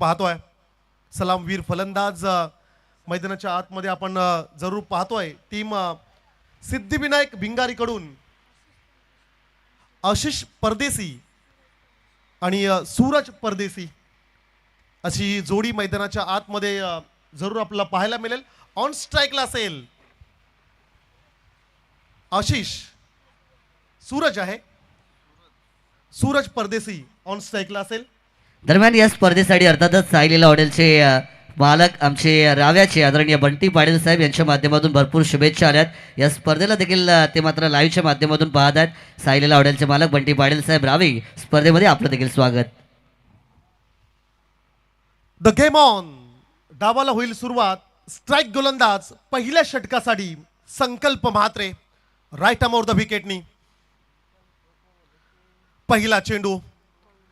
पाहतोय. सलामवीर फलंदाज मैदानाच्या आतमध्ये आपण जरूर पाहतोय. टीम सिद्धिविनायक भिंगारीकडून आशिष परदेसी आणि सूरज परदेसी अशी जोडी मैदानाच्या आतमध्ये जरूर आपल्याला पाहायला मिळेल. ऑन स्ट्राईकला असेल आशिष, सूरज आहे, सूरज परदेसी ऑन स्ट्राईकला असेल. दरम्यान या स्पर्धेसाठी अर्थातच साईलीला हॉटेलचे मालक आमचे राव्याचे आदरणीय बंटी पाटील साहेब यांच्या माध्यमातून भरपूर शुभेच्छा आल्यात. या स्पर्धेला देखील ते मात्र लाईव्हच्या माध्यमातून पाहत आहेत. साईलीला हॉटेलचे मालक बंटी पाटील साहेब रावे, स्पर्धेमध्ये आपलं देखील स्वागत. The game on. डावाला होईल सुरुवात. स्ट्राईक गोलंदाज पहिल्या षटकासाठी Sankalp Mhatre, right arm off the विकेटनी. पहिला चेंडू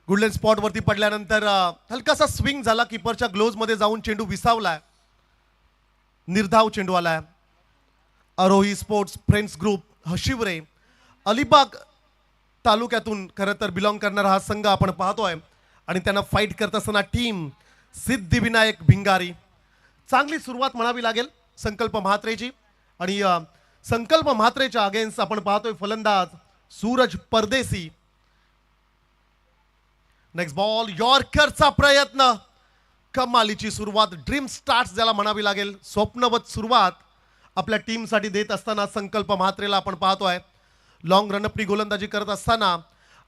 गुडलेन स्पॉट वरती पडल्यानंतर हलकासा स्विंग झाला, कीपरच्या ग्लोव्ज मध्ये जाऊन चेंडू विसावलाय. निर्धाव चेंडू आलाय. आरोही स्पोर्ट्स फ्रेंड्स ग्रुप हशिवरे अलिबाग तालुक्यातून खरं तर बिलॉंग करणारा हा संघ आपण पाहतोय आणि त्यांना फाईट करत असताना टीम सिद्धिविनायक भिंगारी. चांगली सुरुवात म्हणावी लागेल संकल्प म्हात्रेची आणि संकल्प म्हात्रेच्या अगेन्स्ट आपण पाहतोय फलंदाज सूरज परदेसी. नेक्स्ट बॉल, यॉर्करचा प्रयत्न. कमालीची सुरुवात, ड्रीम स्टार्ट ज्याला म्हणावी लागेल, स्वप्नवत सुरुवात आपल्या टीमसाठी देत असताना संकल्प म्हात्रेला आपण पाहतोय. लॉंग रनअपनी गोलंदाजी करत असताना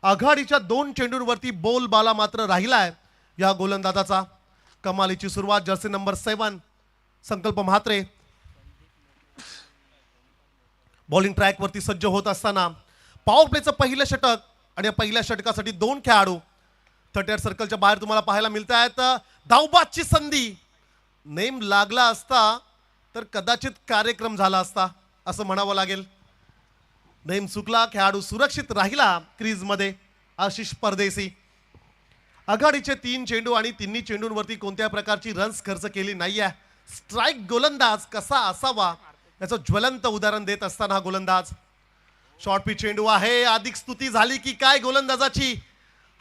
आघाडीच्या 2 चेंडूंवरती बोल बाला मात्र राहिलाय या गोलंदाजाचा. कमालीची सुरुवात, जर्सी नंबर 7 संकल्प म्हात्रे बॉलिंग ट्रॅक वरती सज्ज होत असताना पॉवर प्लेचं पहिलं षटक आणि या पहिल्या षटकासाठी 2 खेळाडू 38 सर्कलच्या बाहेर तुम्हाला पाहायला मिळत आहेत. धावबादची संधी, नेम लागला असता तर कदाचित कार्यक्रम झाला असता असं म्हणावं लागेल. नेम चुकला, खेळाडू सुरक्षित राहिला क्रीजमध्ये. आशिष परदेसी आघाडीचे 3 चेंडू आणि तिन्ही चेंडूंवरती कोणत्या प्रकारची रन्स खर्च केली नाहीये. स्ट्राईक गोलंदाज कसा असावा याचं ज्वलंत उदाहरण देत असताना हा गोलंदाज. शॉर्ट पिच चेंडू आहे. अधिक स्तुती झाली की काय गोलंदाजाची.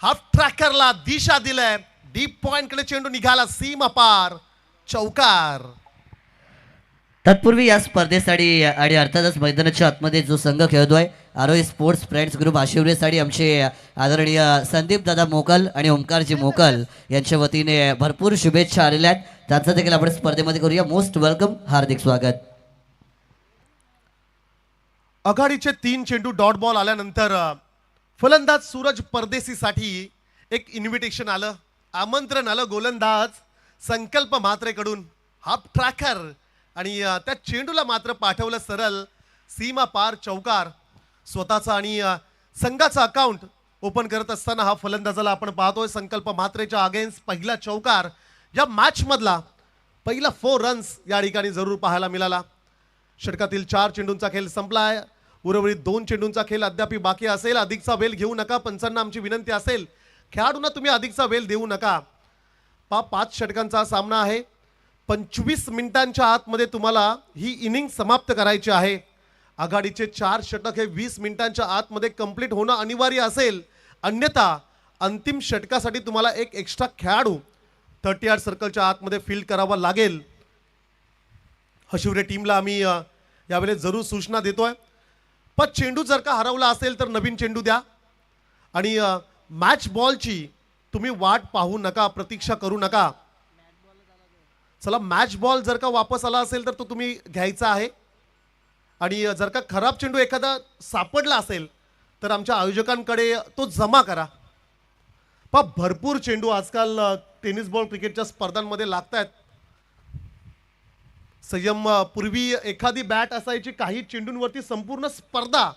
हाफ ट्रॅकरला दिशा दिलाय. डीप पॉइंट कडे चेंडू निघाला, सीमा पार, चौकार. तत्पूर्वी या स्पर्धेसाठी आणि अर्थातच मैदानाच्या आतमध्ये जो संघ खेळतोय आरोही स्पोर्ट्स फ्रेंड्स ग्रुप आशिवरेसाठी आमचे आदरणीय संदीप दादा मोकल आणि ओमकारजी मोकल यांच्या वतीने भरपूर शुभेच्छा आलेल्या आहेत. त्यांचं देखील आपण स्पर्धेमध्ये करूया. मोस्ट वेलकम, हार्दिक स्वागत. आघाडीचे 3 चेंडू डॉट बॉल आल्यानंतर फलंदाज सूरज परदेसीसाठी एक इन्व्हिटेशन आलं, आमंत्रण आलं गोलंदाज संकल्प म्हात्रेकडून. हाफ ट्रॅकर आणि त्या चेंडूला मात्र पाठवलं सरळ, सीमा पार, चौकार. स्वतःचा आणि संघाचा अकाउंट ओपन करत असताना हा फलंदाजाला आपण पाहतोय संकल्प म्हात्रेच्या अगेन्स्ट पहिला चौकार. या मॅच मधला पहिला 4 रन्स या ठिकाणी जरूर पाहायला मिळाला. षटकातील 4 चेंडूंचा खेळ संपलाय. उर्वरित 2 चेंडूंचा खेळ अद्याप बाकी असेल. अधिकचा वेळ घेऊ नका, पंचांना आमची विनंती असेल खेळाडूंना तुम्ही अधिकचा वेळ देऊ नका. 5 षटकांचा सामना आहे. 25 मिनिटांच्या आतमध्ये तुम्हाला ही इनिंग समाप्त करायची आहे. आघाडीचे 4 षटक हे 20 मिनिटांच्या आतमध्ये कंप्लीट होणं अनिवार्य असेल, अन्यथा अंतिम षटकासाठी तुम्हाला एक एक्स्ट्रा खेळाडू 38 सर्कलच्या आतमध्ये फील्ड करावा लागेल. हशिवरे टीमला आम्ही यावेळेस जरूर सूचना देतोय. पण चेंडू जर का हरवला असेल तर नवीन चेंडू द्या आणि मॅच बॉलची तुम्ही वाट पाहू नका, प्रतीक्षा करू नका. चला, मॅच बॉल जर का वापस आला असेल तर तो तुम्ही घ्यायचा आहे आणि जर का खराब चेंडू एखादा सापडला असेल तर आमच्या आयोजकांकडे तो जमा करा. भरपूर चेंडू आजकाल टेनिस बॉल क्रिकेटच्या स्पर्धांमध्ये लागतात. संयम, पूर्वी एखादी बॅट असायची, काही चेंडूंवरती संपूर्ण स्पर्धा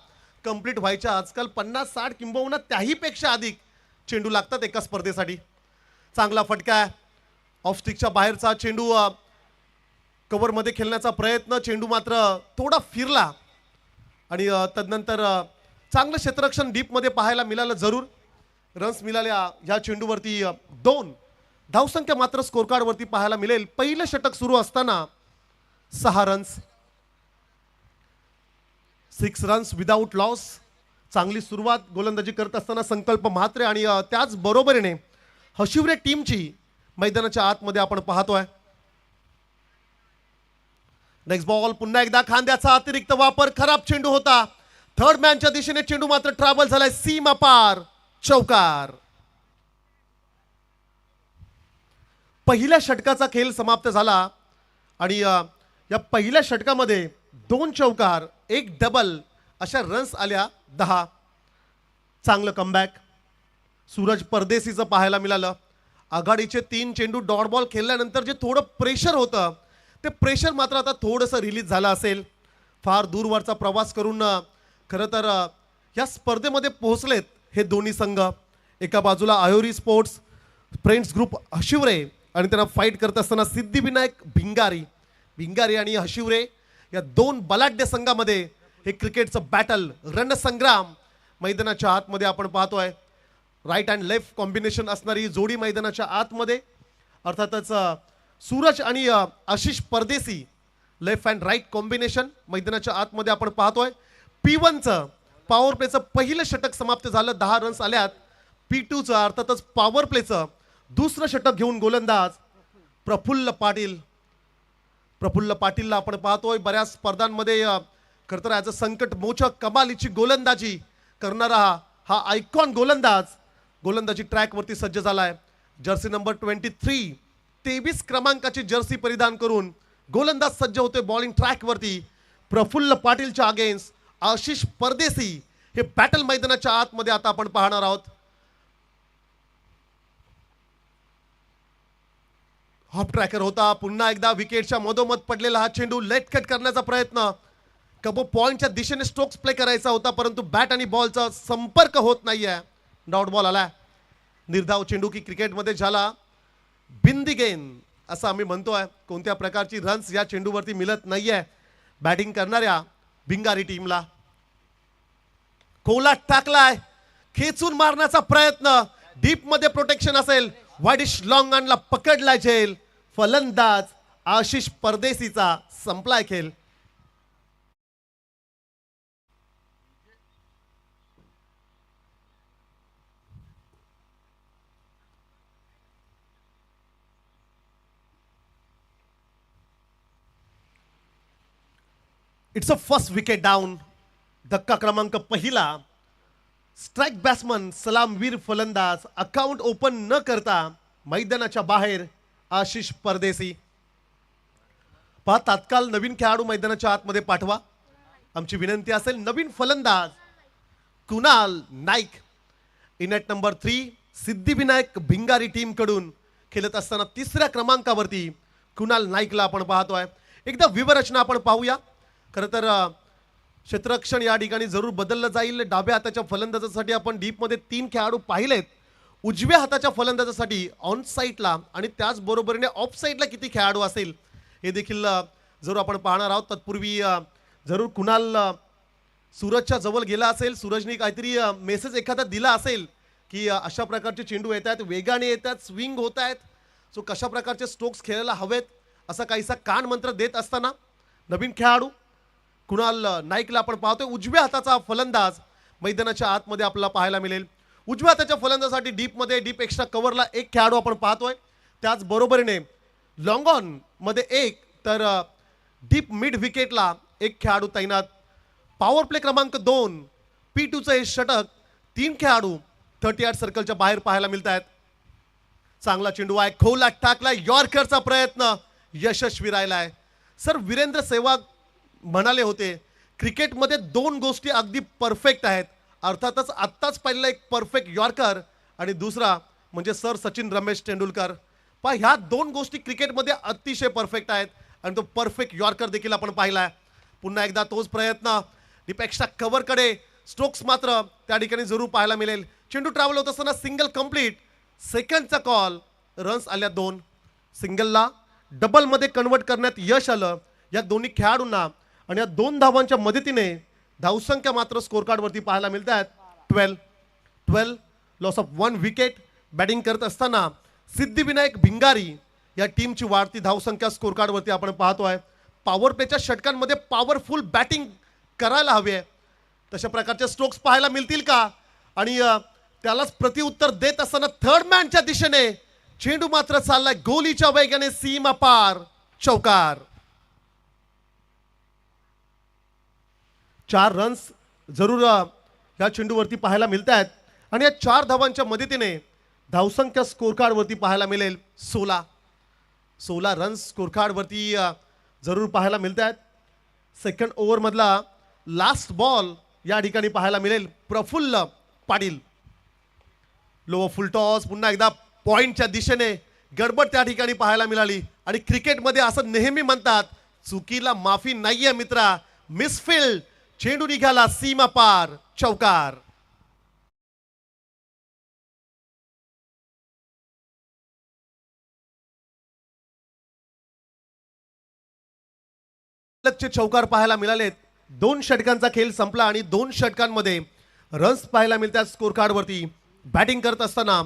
कंप्लीट व्हायच्या. आजकाल 50-60 किंबहुना त्याहीपेक्षा अधिक चेंडू लागतात एका स्पर्धेसाठी. चांगला फटका आहे. ऑफ स्टिकच्या बाहेरचा चेंडू कव्हरमध्ये खेळण्याचा प्रयत्न, चेंडू मात्र थोडा फिरला आणि तदनंतर चांगलं क्षेत्ररक्षण डीपमध्ये पाहायला मिळालं. जरूर रन्स मिळाल्या ह्या चेंडूवरती. 2 धावसंख्या मात्र स्कोर कार्डवरती पाहायला मिळेल. पहिलं षटक सुरू असताना 6 रन्स, 6 रन्स विदाउट लॉस. चांगली सुरुवात गोलंदाजी करत असताना संकल्प म्हात्रे आणि त्याच बरोबरीने हशिवरे टीमची मैदानाच्या आतमध्ये आपण पाहतोय. नेक्स्ट बॉल पुन्हा एकदा खांद्याचा अतिरिक्त वापर, खराब चेंडू होता. थर्ड मॅनच्या दिशेने चेंडू मात्र ट्रॅव्हल झालाय सीमा पार, चौकार. पहिल्या षटकाचा खेळ समाप्त झाला आणि या पहिल्या षटकामध्ये 2 चौकार 1 डबल अशा रन्स आल्या 10. चांगलं कमबॅक सूरज परदेसीचं पाहायला मिळालं. आघाडीचे 3 चेंडू डॉट बॉल खेळल्यानंतर जे थोडं प्रेशर होतं ते प्रेशर मात्र आता थोडंसं रिलीज झालं असेल. फार दूरवरचा प्रवास करून खरं तर या स्पर्धेमध्ये पोहोचलेत हे दोन्ही संघ. एका बाजूला आयोरी स्पोर्ट्स फ्रेंड्स ग्रुप हशिवरे आणि त्यांना फाईट करत असताना सिद्धिविनायक भिंगारी आणि हशिवरे या 2 बलाढ्य संघामध्ये हे क्रिकेटचं बॅटल रणसंग्राम मैदानाच्या आतमध्ये आपण पाहतोय. राईट अँड लेफ्ट कॉम्बिनेशन असणारी जोडी मैदानाच्या आतमध्ये. अर्थातच सूरज आणि आशिष परदेसी लेफ्ट अँड राईट कॉम्बिनेशन मैदानाच्या आतमध्ये आपण पाहतोय. P1चं पॉवर प्लेचं पहिलं षटक समाप्त झालं, 10 रन्स आल्यात. P2चं अर्थातच पॉवर प्लेचं दुसरं षटक घेऊन गोलंदाज प्रफुल्ल पाटीलला आपण पाहतोय. बऱ्याच स्पर्धांमध्ये खरं तर ॲज अ संकट मोचक कमालीची गोलंदाजी करणारा हा आयकॉन गोलंदाजी ट्रॅकवरती सज्ज झालाय. जर्सी नंबर 23 क्रमांकाची जर्सी परिधान करून गोलंदाज सज्ज होते बॉलिंग ट्रॅकवरती. प्रफुल्ल पाटीलच्या अगेन्स्ट आशिष परदेसी हे बॅटल मैदानाच्या आतमध्ये आता आपण पाहणार आहोत. हॉप ट्रॅकर होता. पुन्हा एकदा विकेटच्या मधोमध पडलेला हा चेंडू लेट कट करण्याचा प्रयत्न. कबो पॉइंटच्या दिशेने स्ट्रोक्स प्ले करायचा होता परंतु बॅट आणि बॉलचा संपर्क होत नाहीये. डॉट बॉल आला. निर्धाव चेंडू की क्रिकेटमध्ये झाला बिंदी गेंद असं आम्ही म्हणतोय. कोणत्या प्रकारची रन्स या चेंडूवरती मिळत नाहीये बॅटिंग करणाऱ्या भिंगारी टीमला. कोलाट टाकलाय, खेचून मारण्याचा प्रयत्न. डीप मध्ये प्रोटेक्शन असेल. वाईडिश लॉंग ऑनला पकडला झेल. फलंदाज आशिष परदेसीचा संपलाय खेळ. It's a first wicket down. धक्का क्रमांक पहिला. स्ट्राईक बॅट्समन सलामवीर फलंदाज अकाउंट ओपन न करता मैदानाच्या बाहेर आशिष परदेसी. पहा तात्काळ नवीन खेळाडू मैदानाच्या आतमध्ये पाठवा आमची विनंती असेल. नवीन फलंदाज Kunal Naik in at number 3 Siddhivinayak भिंगारी team कडून खेळत असताना 3ऱ्या क्रमांकावरती कुणाल नाईकला आपण पाहतोय. एकदा व्यूहरचना आपण पाहूया. खरं तर क्षेत्ररक्षण या ठिकाणी जरूर बदललं जाईल. डाव्या हाताच्या फलंदाजासाठी आपण डीपमध्ये 3 खेळाडू पाहिलेत. उजव्या हाताच्या फलंदाजासाठी ऑन साईडला आणि त्याचबरोबरीने ऑफ साईडला किती खेळाडू असेल हे देखील जरूर आपण पाहणार आहोत. तत्पूर्वी जरूर कुणाल सूरजच्या जवळ गेला असेल. सूरजने काहीतरी मेसेज एखादा दिला असेल की अशा प्रकारचे चेंडू येत आहेत, वेगाने येत आहेत, स्विंग होत आहेत, सो कशा प्रकारचे स्ट्रोक्स खेळायला हवेत असा काहीसा कान मंत्र देत असताना नवीन खेळाडू कुणाल नाईकला आपण पाहतोय. उजव्या हाताचा फलंदाज मैदानाच्या आतमध्ये आपल्याला पाहायला मिळेल. उजव्या हाताच्या फलंदाजासाठी डीप एक्स्ट्रा कव्हरला 1 खेळाडू आपण पाहतोय. त्याचबरोबरीने लॉंग ऑन मध्ये 1 तर डीप मिड विकेटला 1 खेळाडू तैनात. पॉवर प्ले क्रमांक 2 P2चं हे षटक 3 खेळाडू 38 सर्कलच्या बाहेर पाहायला मिळत आहेत. चांगला चेंडू आहे, खोलात टाकलाय, यॉर्करचा प्रयत्न यशस्वी राहिलाय. सर वीरेंद्र सेहवाग म्हणाले होते क्रिकेटमध्ये 2 गोष्टी अगदी परफेक्ट आहेत. अर्थातच आत्ताच पाहिलेला एक परफेक्ट यॉर्कर आणि दुसरा म्हणजे सर सचिन रमेश तेंडुलकर. पण ह्या 2 गोष्टी क्रिकेटमध्ये अतिशय परफेक्ट आहेत आणि तो परफेक्ट यॉर्कर देखील आपण पाहिलाय. पुन्हा एकदा तोच प्रयत्न डीपेक्षा कव्हरकडे. स्ट्रोक्स मात्र त्या ठिकाणी जरूर पाहायला मिळेल. चेंडू ट्रॅव्हल होत असताना सिंगल कंप्लीट. सेकंडचा कॉल. रन्स आल्या 2. सिंगलला डबलमध्ये कन्वर्ट करण्यात यश आलं या दोन्ही खेळाडूंना आणि या 2 धावांच्या मदतीने धावसंख्या मात्र स्कोर कार्डवरती पाहायला मिळत आहेत 12. Loss of 1 wicket. बॅटिंग करत असताना सिद्धिविनायक भिंगारी या टीमची वाढती धावसंख्या स्कोर कार्डवरती आपण पाहतोय. पॉवर प्लेच्या षटकांमध्ये पॉवरफुल बॅटिंग करायला हवी आहे. तशा प्रकारचे स्ट्रोक्स पाहायला मिळतील का आणि त्यालाच प्रतिउत्तर देत असताना थर्ड मॅनच्या दिशेने चेंडू मात्र चाललाय गोलीच्या वेगाने सीमा पार, चौकार. 4 रन्स जरूर या चेंडूवरती पाहायला मिळत आहेत आणि या 4 धावांच्या मदतीने धावसंख्या स्कोर कार्ड वरती पाहायला मिळेल 16 रन्स स्कोर कार्ड वरती जरूर पाहायला मिळत आहेत. सेकंड ओव्हर मधला लास्ट बॉल या ठिकाणी पाहायला मिळेल Prafull Patil. Low full toss, पुन्हा एकदा पॉइंटच्या दिशेने गडबड त्या ठिकाणी पाहायला मिळाली. आणि क्रिकेटमध्ये असं नेहमी म्हणतात, चुकीला माफी नाहीये मित्रा. मिसफिल्ड, चेंडू निघाला सीमा पार, चौकार. चौकार पाहायला मिळालेत. 2 षटकांचा खेळ संपला आणि 2 षटकांमध्ये रन्स पाहायला मिळतात स्कोर कार्ड वरती. बॅटिंग करत असताना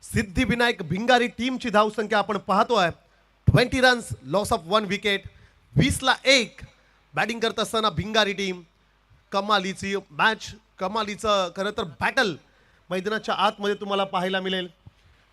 सिद्धिविनायक भिंगारी टीमची धावसंख्या आपण पाहतोय 20 runs, loss of 1 wicket, 20-1. Batting करत असताना भिंगारी टीम. कमालीची मॅच, कमालीचं खरं तर बॅटल मैदानाच्या आतमध्ये तुम्हाला पाहायला मिळेल.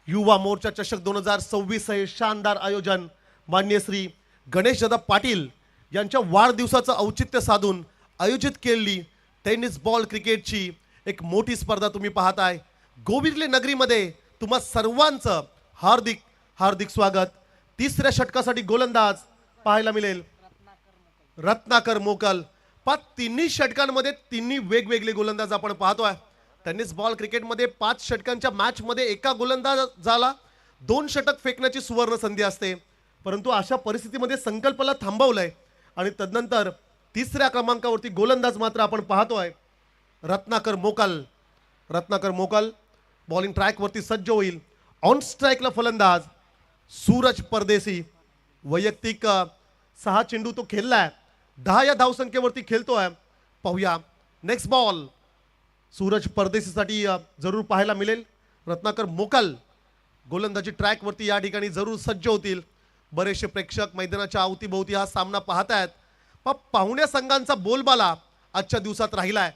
युवा मोर्चा चषक 2026 हे शानदार आयोजन माननीय श्री गणेशदादा पाटील यांच्या वाढदिवसाचं औचित्य साधून आयोजित केलेली टेनिस बॉल क्रिकेटची एक मोठी स्पर्धा तुम्ही पाहताय. गोविर्ले नगरीमध्ये तुम्हा सर्वांचं हार्दिक हार्दिक स्वागत. 3ऱ्या षटकासाठी गोलंदाज पाहायला मिळेल रत्नाकर मोकल. तिन्ही षटकांमध्ये तिन्ही वेगवेगळे गोलंदाज आपण पाहतोय. टेनिस बॉल क्रिकेटमध्ये 5 षटकांच्या मॅचमध्ये एका गोलंदाजाला 2 षटक फेकण्याची सुवर्ण संधी असते. परंतु अशा परिस्थितीमध्ये संकल्पला थांबवलंय आणि तदनंतर 3ऱ्या क्रमांकावरती गोलंदाज मात्र आपण पाहतोय रत्नाकर मोकल. बॉलिंग ट्रॅकवरती सज्ज होईल. ऑन स्ट्राईकला फलंदाज सूरज परदेसी. वैयक्तिक 6 चेंडू तो खेळलाय, 10 या धावसंख्येवरती खेळतोय. पाहूया नेक्स्ट बॉल सूरज परदेसीसाठी जरूर पाहायला मिळेल. रत्नाकर मोकल गोलंदाजी ट्रॅकवरती या ठिकाणी जरूर सज्ज होतील. बरेचसे प्रेक्षक मैदानाच्या अवतीभोवती हा सामना पाहतायत. पाहुण्या संघांचा बोलबाला आजच्या दिवसात राहिलाय.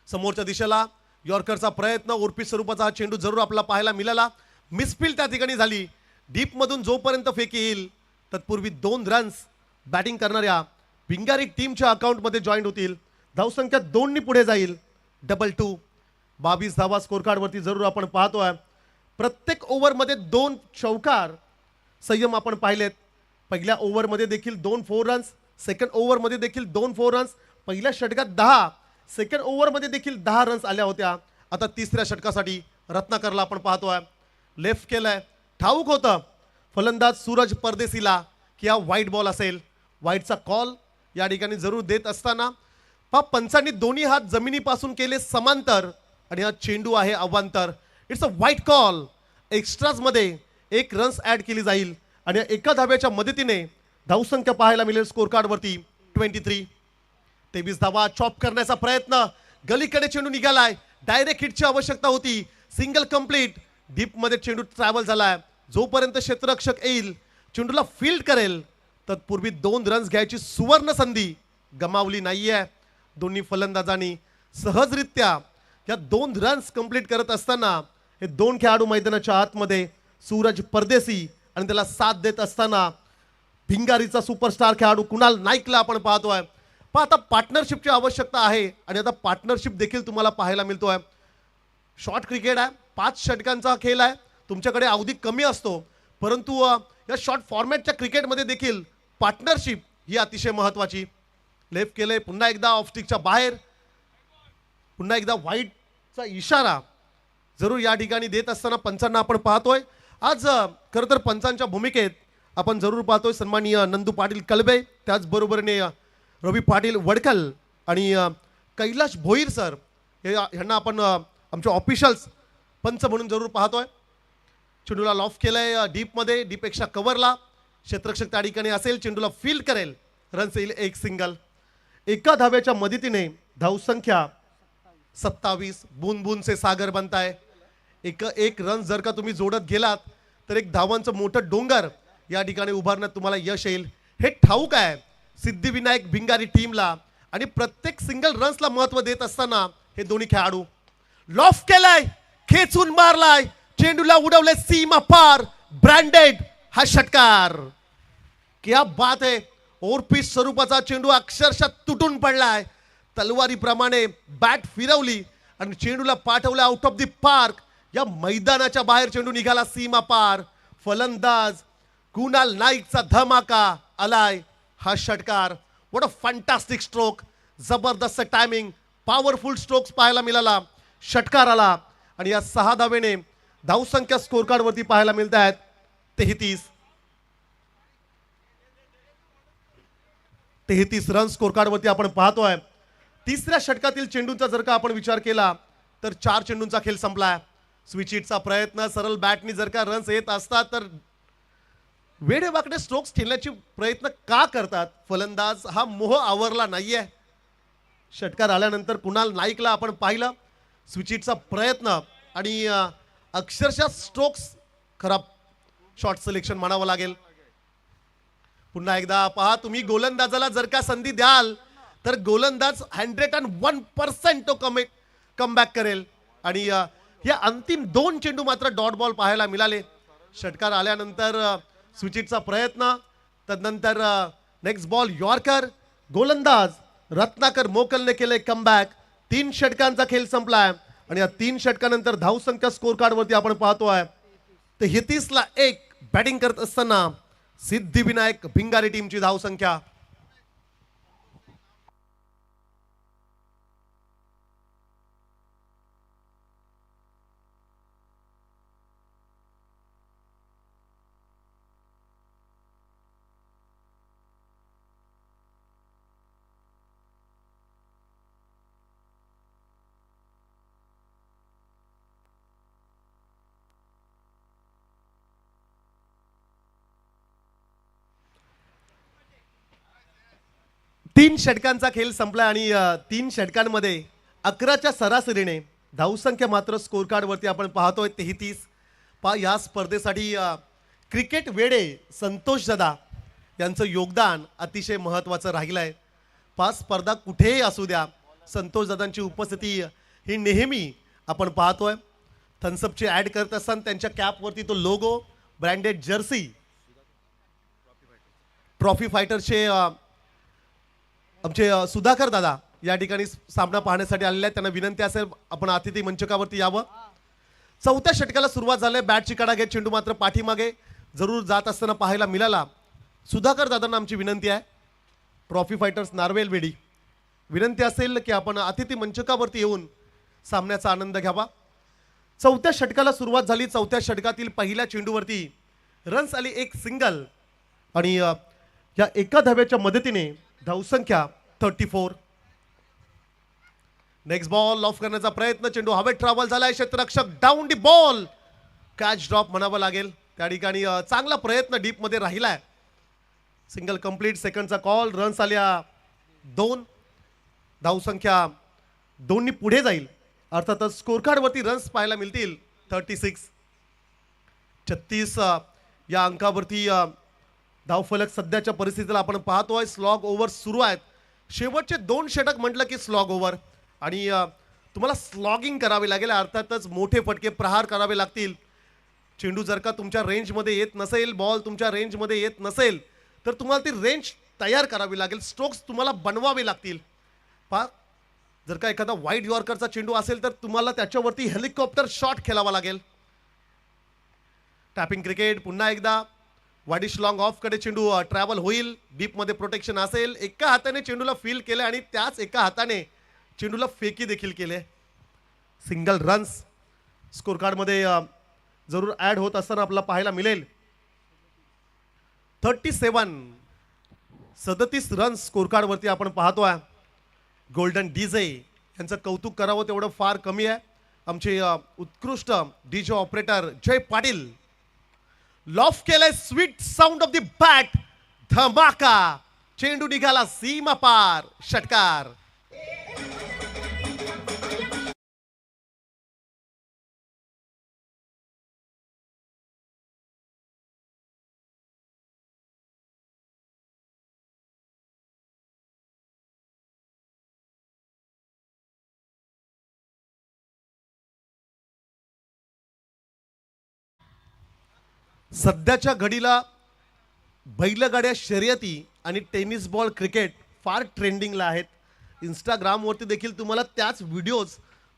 समोरच्या दिशेला यॉर्करचा प्रयत्न, उर्फी स्वरूपाचा हा चेंडू जरूर आपल्याला पाहायला मिळाला. मिसफिल्ड त्या ठिकाणी झाली. डीप मधून जोपर्यंत फेक येईल तत्पूर्वी 2 रन्स बॅटिंग करणाऱ्या भिंगारी टीमच्या अकाउंटमध्ये जॉईंट होतील. धावसंख्या 2 पुढे जाईल. 2-2. 22 धावा स्कोर कार्ड वरती जरूर आपण पाहतोय. प्रत्येक ओव्हरमध्ये 2 चौकार संयम आपण पाहिलेत. पहिल्या ओव्हरमध्ये देखील 2 4 रन्स, सेकंड ओव्हरमध्ये देखील 2 4 रन्स. पहिल्या षटकात 10, सेकंड ओव्हरमध्ये देखील 10 रन्स आल्या होत्या. आता 3ऱ्या षटकासाठी रत्नाकरला आपण पाहतोय. लेफ्ट केलंय. ठाऊक होतं फलंदाज सूरज परदेसीला की हा वाईट बॉल असेल. वाईटचा कॉल या ठिकाणी जरूर देत असताना पंचांनी दोन्ही हात जमिनीपासून केले समांतर आणि हा चेंडू आहे अवांतर. इट्स अ वाईट कॉल. एक्स्ट्राज मध्ये 1 रन्स ऍड केली जाईल आणि एका धाब्याच्या मदतीने धावसंख्या पाहायला मिळेल स्कोर कार्ड वरती 23. 23 धावा चॉप करण्याचा प्रयत्न. गलीकडे चेंडू निघालाय. डायरेक्ट हिटची आवश्यकता होती. Single complete. डीप मध्ये चेंडू ट्रॅव्हल झालाय. जोपर्यंत क्षेत्ररक्षक येईल चेंडूला फील्ड करेल तत्पूर्वी 2 रन्स घ्यायची सुवर्ण संधी गमावली नाहीये. दोन्ही फलंदाजांनी सहजरित्या या 2 रन्स कंप्लीट करत असताना हे 2 खेळाडू मैदानाच्या आतमध्ये सूरज परदेसी आणि त्याला साथ देत असताना भिंगारीचा सुपरस्टार खेळाडू कुणाल नाईकला आपण पाहतोय. आता पार्टनरशिपची आवश्यकता आहे आणि आता पार्टनरशिप देखील तुम्हाला पाहायला मिळतोय. शॉर्ट क्रिकेट आहे, 5 षटकांचा खेळ आहे. तुमच्याकडे अवधी कमी असतो, परंतु या शॉर्ट फॉर्मॅटच्या क्रिकेटमध्ये देखील पार्टनरशिप ही अतिशय महत्त्वाची. लेफ्ट केलंय. पुन्हा एकदा ऑफस्टिकच्या बाहेर. पुन्हा एकदा व्हाईटचा इशारा जरूर या ठिकाणी देत असताना पंचांना आपण पाहतोय. आज खरं तर पंचांच्या भूमिकेत आपण जरूर पाहतोय सन्माननीय नंदू पाटील कळबे, त्याचबरोबरने रवी पाटील वडकल आणि कैलाश भोईर सर यांना आपण आमचे ऑफिशियल्स पंच म्हणून जरूर पाहतोय. चेंडूला लॉफ केलंय डीपमध्ये. डीपपेक्षा कव्हरला क्षेत्ररक्षक त्या ठिकाणी असेल. चेंडूला फील्ड करेल. रन्स येईल 1 सिंगल. एका धाव्याच्या मदतीने धावसंख्या 27. बून बून से सागर बनताय. एक रन जर का तुम्ही जोडत गेलात तर एक धावांचं मोठं डोंगर या ठिकाणी उभारण्यात तुम्हाला यश येईल. हे ठाऊक आहे सिद्धिविनायक भिंगारी टीमला आणि प्रत्येक सिंगल रन्सला महत्त्व देत असताना हे दोन्ही खेळाडू लॉफ केलाय, खेचून मारलाय. चेंडूला उडवले सीमा पार. ब्रँडेड हा षटकार. क्या बात आहे. ओरपीस स्वरूपाचा चेंडू अक्षरशः तुटून पडलाय. तलवारीप्रमाणे बॅट फिरवली आणि चेंडूला पाठवलं आउट ऑफ द पार्क. या मैदानाच्या बाहेर चेंडू निघाला सीमा पार. फलंदाज कुणाल नाईकचा धमाका आलाय. हा षटकार. What a fantastic stroke. जबरदस्त टायमिंग. पॉवरफुल स्ट्रोक्स पाहायला मिळाला. षटकार आला आणि या 6 धावेने धावसंख्या स्कोर कार्ड वरती पाहायला मिळत आहेत 33 रन स्कोर कार्ड वरती आपण पाहतोय. तिसऱ्या षटकातील चेंडूंचा जर का आपण विचार केला तर 4 चेंडूंचा खेळ संपलाय. स्विच हिटचा प्रयत्न. सरळ बॅटनी जर का रन्स येत असतात तर वेडेवाकडे स्ट्रोक्स खेळण्याचे प्रयत्न का करतात फलंदाज हा मोह आवरला नाहीये. षटकार आल्यानंतर कुणाल नाईकला आपण पाहिलं. स्विच हिटचा प्रयत्न आणि अक्षरशः स्ट्रोक्स खराब शॉट सिलेक्शन म्हणावं लागेल. पुन्हा एकदा पहा तुम्ही गोलंदाजाला जर का संधी द्याल तर गोलंदाज 101% तो कमबॅक करेल. आणि या अंतिम 2 चेंडू मात्र डॉट बॉल पाहायला मिळाले. षटकार आल्यानंतर स्विचिटचा प्रयत्न. तदनंतर नेक्स्ट बॉल यॉर्कर. गोलंदाज रत्नाकर मोकलने केले कमबॅक. 3 षटकांचा खेळ संपलाय आणि या 3 षटकानंतर धावसंख्या स्कोर कार्ड वरती आपण पाहतोय 33-1 बॅटिंग करत असताना सिद्धिविनायक भिंगारी टीमची धावसंख्या. तीन षटकांचा खेळ संपला आणि 3 षटकांमध्ये 11च्या सरासरीने धावसंख्या मात्र स्कोर कार्ड वरती आपण पाहतोय 33. या स्पर्धेसाठी क्रिकेट वेडे संतोष दादा यांचं योगदान अतिशय महत्त्वाचं राहिलं आहे. स्पर्धा कुठेही असू द्या संतोष दादांची उपस्थिती ही नेहमी आपण पाहतोय. थम्सअपची ॲड करत असताना त्यांच्या कॅपवरती तो लोगो ब्रँडेड जर्सी ट्रॉफी फायटरचे आमचे सुधाकर दादा या ठिकाणी सामना पाहण्यासाठी आलेले आहेत. त्यांना विनंती असेल आपण अतिथी मंचकावरती यावं. 4थ्या षटकाला सुरुवात झाली. बॅटची कडा घेत चेंडू मात्र पाठीमागे जरूर जात असताना पाहायला मिळाला. सुधाकर दादांना आमची विनंती आहे. ट्रॉफी फायटर्स नारवेल वेडी विनंती असेल की आपण अतिथी मंचकावरती येऊन सामन्याचा आनंद घ्यावा. 4थ्या षटकाला सुरुवात झाली. 4थ्या षटकातील पहिल्या चेंडूवरती रन्स आली. एक सिंगल आणि या एका धाव्याच्या मदतीने धावसंख्या 34. नेक्स्ट बॉल ऑफ करण्याचा प्रयत्न. चेंडू हवेत ट्रॅव्हल झालाय. क्षेत्ररक्षक down the ball. Catch drop म्हणावं लागेल. त्या ठिकाणी चांगला प्रयत्न डीप मध्ये राहिलाय. Single complete. सेकंडचा कॉल. रन्स आल्या 2. धावसंख्या 2नी पुढे जाईल. अर्थातच स्कोर कार्ड वरती रन्स पाहायला मिळतील 36. 36 या अंकावरती धावफलक सध्याच्या परिस्थितीला आपण पाहतोय. स्लॉग ओव्हर सुरू आहेत. शेवटचे 2 षटक म्हटलं की स्लॉग ओव्हर आणि तुम्हाला स्लॉगिंग करावी लागेल. अर्थातच मोठे फटके प्रहार करावे लागतील. चेंडू जर का तुमच्या रेंजमध्ये येत नसेल, बॉल तुमच्या रेंजमध्ये येत नसेल तर तुम्हाला ती रेंज तयार करावी लागेल. स्ट्रोक्स तुम्हाला बनवावे लागतील. पहा जर का एखादा वाईड यॉर्करचा चेंडू असेल तर तुम्हाला त्याच्यावरती हेलिकॉप्टर शॉट खेळावा लागेल. Tapping cricket. पुन्हा एकदा वाडिश लॉंग ऑफ कडे चेंडू ट्रॅव्हल होईल. डीप मध्ये प्रोटेक्शन असेल. एका हाताने चेंडूला फील केले आणि त्याच एका हाताने चेंडूला फेकी देखील केले. सिंगल रन्स स्कोर कार्ड मध्ये जरूर ऍड होत असताना आपल्याला पाहायला मिळेल. 37 रन्स स्कोर कार्ड वरती आपण पाहतोय. गोल्डन डीजे यांचं कौतुक करावं तेवढं फार कमी आहे. आमचे उत्कृष्ट डीजे ऑपरेटर जय पाटील. लॉफ केलाय. Sweet sound of the bat. धमाका. चेंडू निघाला सीमा पार. षटकार. सध्याच्या घडीला बैलगाड्या शर्यती आणि टेनिस बॉल क्रिकेट फार ट्रेंडिंगला आहेत. इंस्टाग्रामवरती देखील तुम्हाला त्याच व्हिडिओज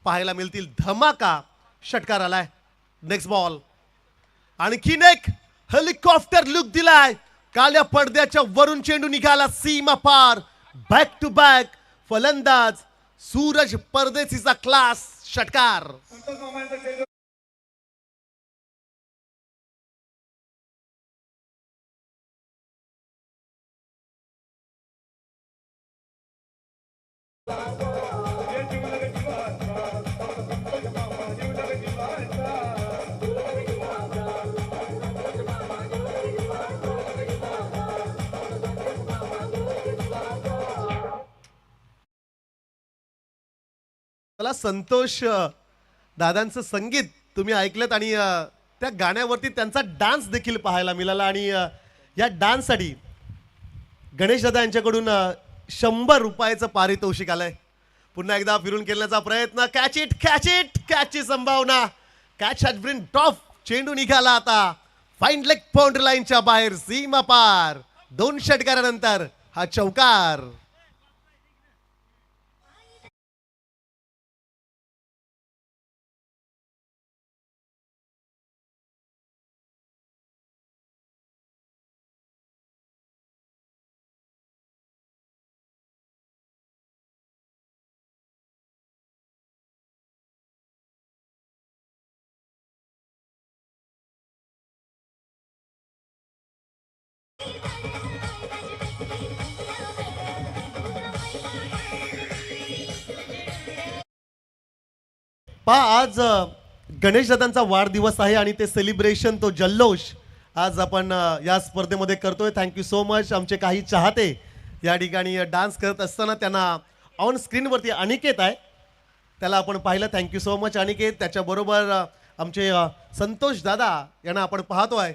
पाहायला मिळतील. धमाका षटकार आलाय. Next ball. आणखीन एक हेलिकॉप्टर लुक दिलाय. काल्या पडद्याच्या वरून चेंडू निघाला सीमा पार. बॅक टू बॅक फलंदाज सूरज परदेसीचा क्लास षटकार. मला संतोष दादांचं संगीत तुम्ही ऐकलं आणि त्या गाण्यावरती त्यांचा डान्स देखील पाहायला मिळाला. आणि या डान्ससाठी गणेश दादा यांच्याकडून 100 रुपयाचं पारितोषिक आलंय. पुन्हा एकदा फिरून खेळण्याचा प्रयत्न. कॅच इट कॅच इट कॅचची संभावना. Catch has been drop. चेंडू निघाला आता फाईन लेग बाउंड्री लाईनच्या बाहेर सीमा पार. 2 षटकारानंतर हा चौकार. आज गणेश दादांचा वाढदिवस आहे आणि ते सेलिब्रेशन तो जल्लोष आज आपण या स्पर्धेमध्ये करतोय. Thank you so much. आमचे काही चाहते या ठिकाणी डान्स करत असताना त्यांना ऑन स्क्रीनवरती अनिकेत आहे त्याला आपण पाहिलं. Thank you so much Aniket. त्याच्याबरोबर आमचे संतोष दादा यांना आपण पाहतोय.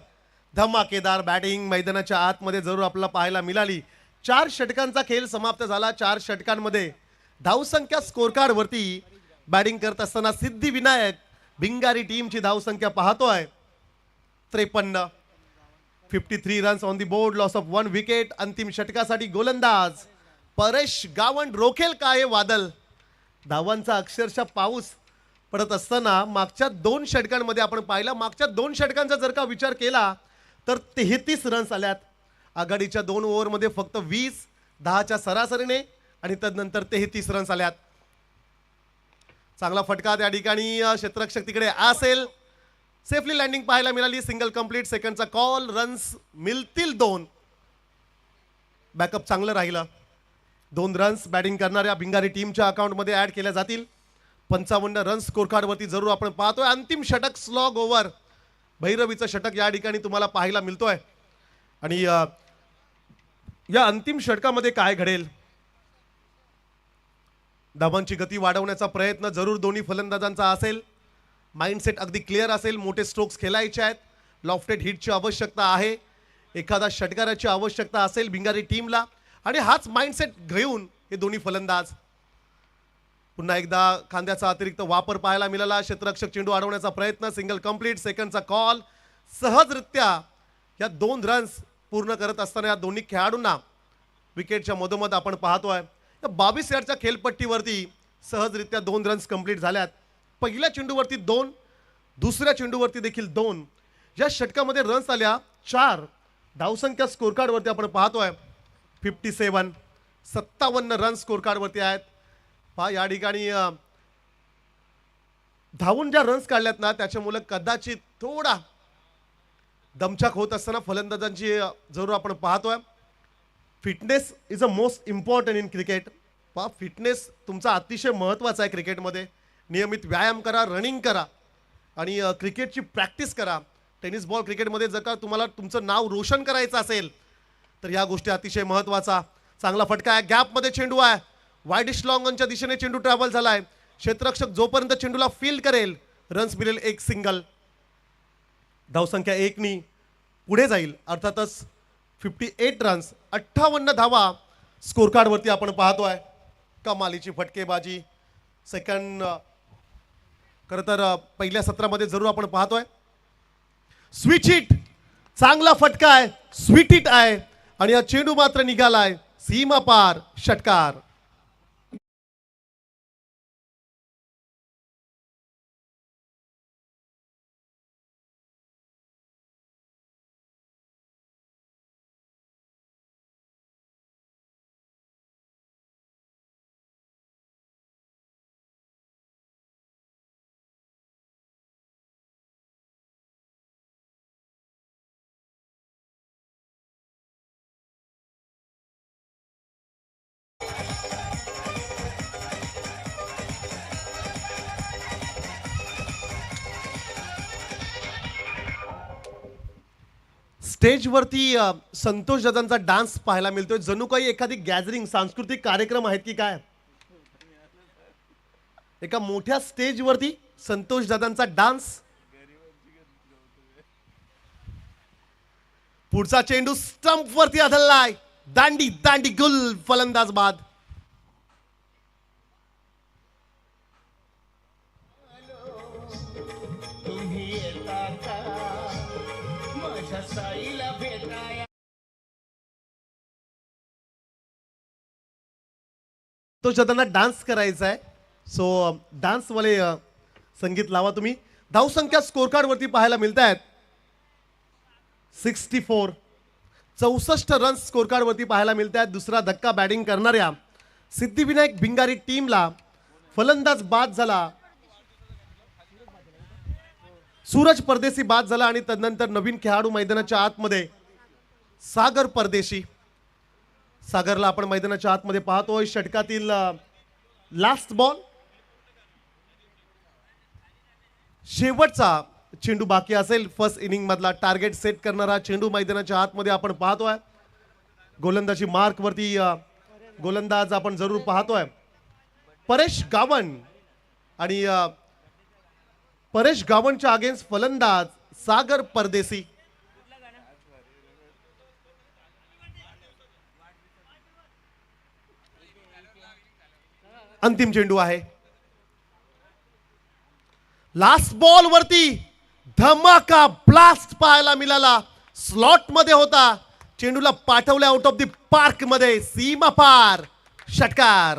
धमाकेदार बॅटिंग मैदानाच्या आतमध्ये जरूर आपल्याला पाहायला मिळाली. 4 षटकांचा खेळ समाप्त झाला. 4 षटकांमध्ये धावसंख्या स्कोर कार्डवरती बॅटिंग करत असताना सिद्धिविनायक भिंगारी टीमची धावसंख्या पाहतोय 53. 53 runs on the board. Loss of 1 wicket. अंतिम षटकासाठी गोलंदाज परेश गावंड. रोखेल का हे वादळ. धावांचा अक्षरशः पाऊस पडत असताना मागच्या 2 षटकांमध्ये आपण पाहिलं. मागच्या 2 षटकांचा जर का विचार केला तर 33 रन्स आल्यात. आघाडीच्या 2 ओव्हरमध्ये फक्त 20 10च्या सरासरीने आणि तदनंतर 33 रन्स आल्यात. चांगला फटका त्या ठिकाणी. क्षेत्ररक्षक तिकडे असेल. सेफली लँडिंग पाहायला मिळाली. Single complete. सेकंडचा कॉल. रन्स मिळतील 2. बॅकअप चांगलं राहिलं. 2 रन्स बॅटिंग करणाऱ्या भिंगारी टीमच्या अकाउंटमध्ये ऍड केल्या जातील. 55 रन्स स्कोर कार्डवरती जरूर आपण पाहतोय. अंतिम षटक स्लॉग ओव्हर. भैरवीचं षटक या ठिकाणी तुम्हाला पाहायला मिळतोय. आणि या अंतिम षटकामध्ये काय घडेल. धावांची गती वाढवण्याचा प्रयत्न जरूर दोन्ही फलंदाजांचा असेल. माइंडसेट अगदी क्लिअर असेल. मोठे स्ट्रोक्स खेळायचे आहेत. लॉफ्टेड हिटची आवश्यकता आहे. एखादा षटकाराची आवश्यकता असेल भिंगारी टीमला आणि हाच माइंडसेट घेऊन हे दोन्ही फलंदाज. पुन्हा एकदा खांद्याचा अतिरिक्त वापर पाहायला मिळाला. क्षेत्ररक्षक चेंडू अडवण्याचा प्रयत्न. Single complete. सेकंडचा कॉल. सहजरित्या या 2 रन्स पूर्ण करत असताना या दोन्ही खेळाडूंना विकेटच्या मधोमध आपण पाहतोय. 22 यार्डच्या खेळपट्टीवरती सहजरित्या 2 रन्स कंप्लीट झाल्यात. पहिल्या चेंडूवरती 2. दुसऱ्या चेंडूवरती देखील 2. या षटकामध्ये रन्स आल्या 4. धावसंख्या स्कोर कार्डवरती आपण पाहतोय 57. 57 रन्स स्कोर कार्डवरती आहेत. पहा या ठिकाणी धावून ज्या रन्स काढल्यात ना त्याच्यामुळे कदाचित थोडा दमछाक होत असताना फलंदाजांची जरूर आपण पाहतोय. Fitness is a most important in cricket. पहा फिटनेस तुमचा अतिशय महत्त्वाचा आहे क्रिकेटमध्ये. नियमित व्यायाम करा. रनिंग करा आणि क्रिकेटची प्रॅक्टिस करा. टेनिस बॉल क्रिकेटमध्ये जर का तुम्हाला तुमचं नाव रोशन करायचं असेल तर या गोष्टी अतिशय महत्त्वाचा. चांगला फटका आहे. गॅपमध्ये चेंडू आहे. वाईडिश लॉंग ऑनच्या दिशेने चेंडू ट्रॅव्हल झालाय. क्षेत्ररक्षक जोपर्यंत चेंडूला फील्ड करेल रन्स मिळेल 1 सिंगल. धावसंख्या 1नी पुढे जाईल. अर्थातच 58 रन्स 58 धावा स्कोर कार्डवरती आपण पाहतोय. कमालीची फटकेबाजी. सेकंड खरं तर पहिल्या सत्रामध्ये जरूर आपण पाहतोय. स्विच हिट चांगला फटका आहे, स्वीट हिट आहे आणि हा चेंडू मात्र निघालाय सीमा पार, षटकार. स्टेजवरती संतोष दादांचा डान्स पाहायला मिळतोय. जणू काही एखादी गॅदरिंग सांस्कृतिक कार्यक्रम आहेत की काय. एका मोठ्या स्टेजवरती संतोष दादांचा डान्स. पुढचा चेंडू स्टंप वरती आदळलाय. दांडी दांडी गुल, फलंदाज बाद. तो त्यांना डान्स करायचा आहे. सो डान्स वाले संगीत लावा तुम्ही. धावसंख्या स्कोर कार्ड वरती पाहायला मिळत आहेत 64. 64 रन्स स्कोर कार्ड वरती पाहायला मिळत आहेत. दुसरा धक्का बॅटिंग करणाऱ्या सिद्धिविनायक भिंगारी टीमला फलंदाज बाद झाला. सूरज परदेशी बाद झाला आणि तदनंतर नवीन खेळाडू मैदानाच्या आतमध्ये सागर परदेशी. सागरला आपण मैदानाच्या आतमध्ये पाहतोय. षटकातील लास्ट बॉल, शेवटचा चेंडू बाकी असेल. फर्स्ट इनिंग मधला टार्गेट सेट करणारा चेंडू मैदानाच्या आतमध्ये आपण पाहतोय. गोलंदाजी मार्क वरती गोलंदाज आपण जरूर पाहतोय परेश गावण आणि परेश गावणच्या अगेन्स्ट फलंदाज सागर परदेसी. अंतिम चेंडू आहे. लास्ट बॉल वरती धमाका ब्लास्ट पाहायला मिळाला. स्लॉट मध्ये होता. चेंडूला पाठवल्या आउट ऑफ द पार्क मध्ये. सीमा पार, षटकार.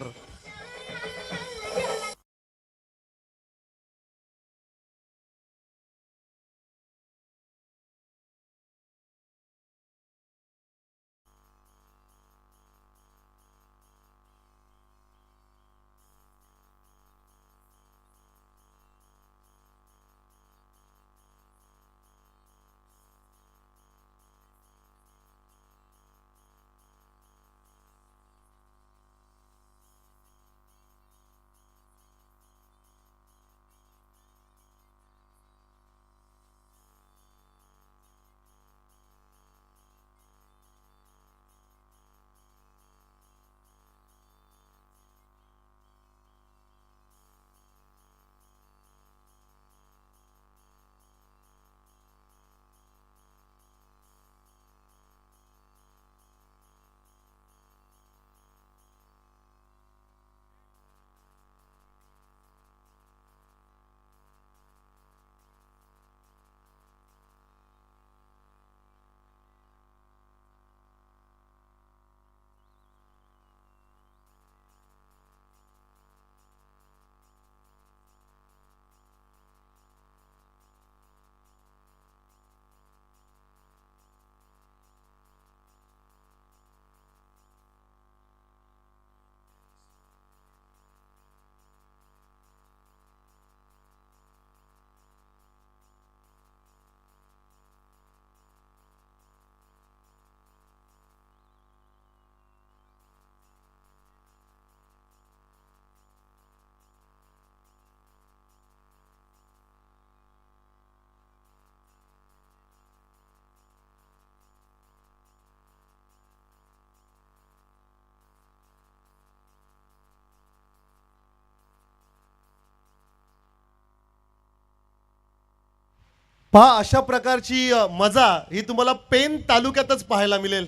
पहा, अशा प्रकारची मजा ही तुम्हाला पेन तालुक्यातच पाहायला मिळेल.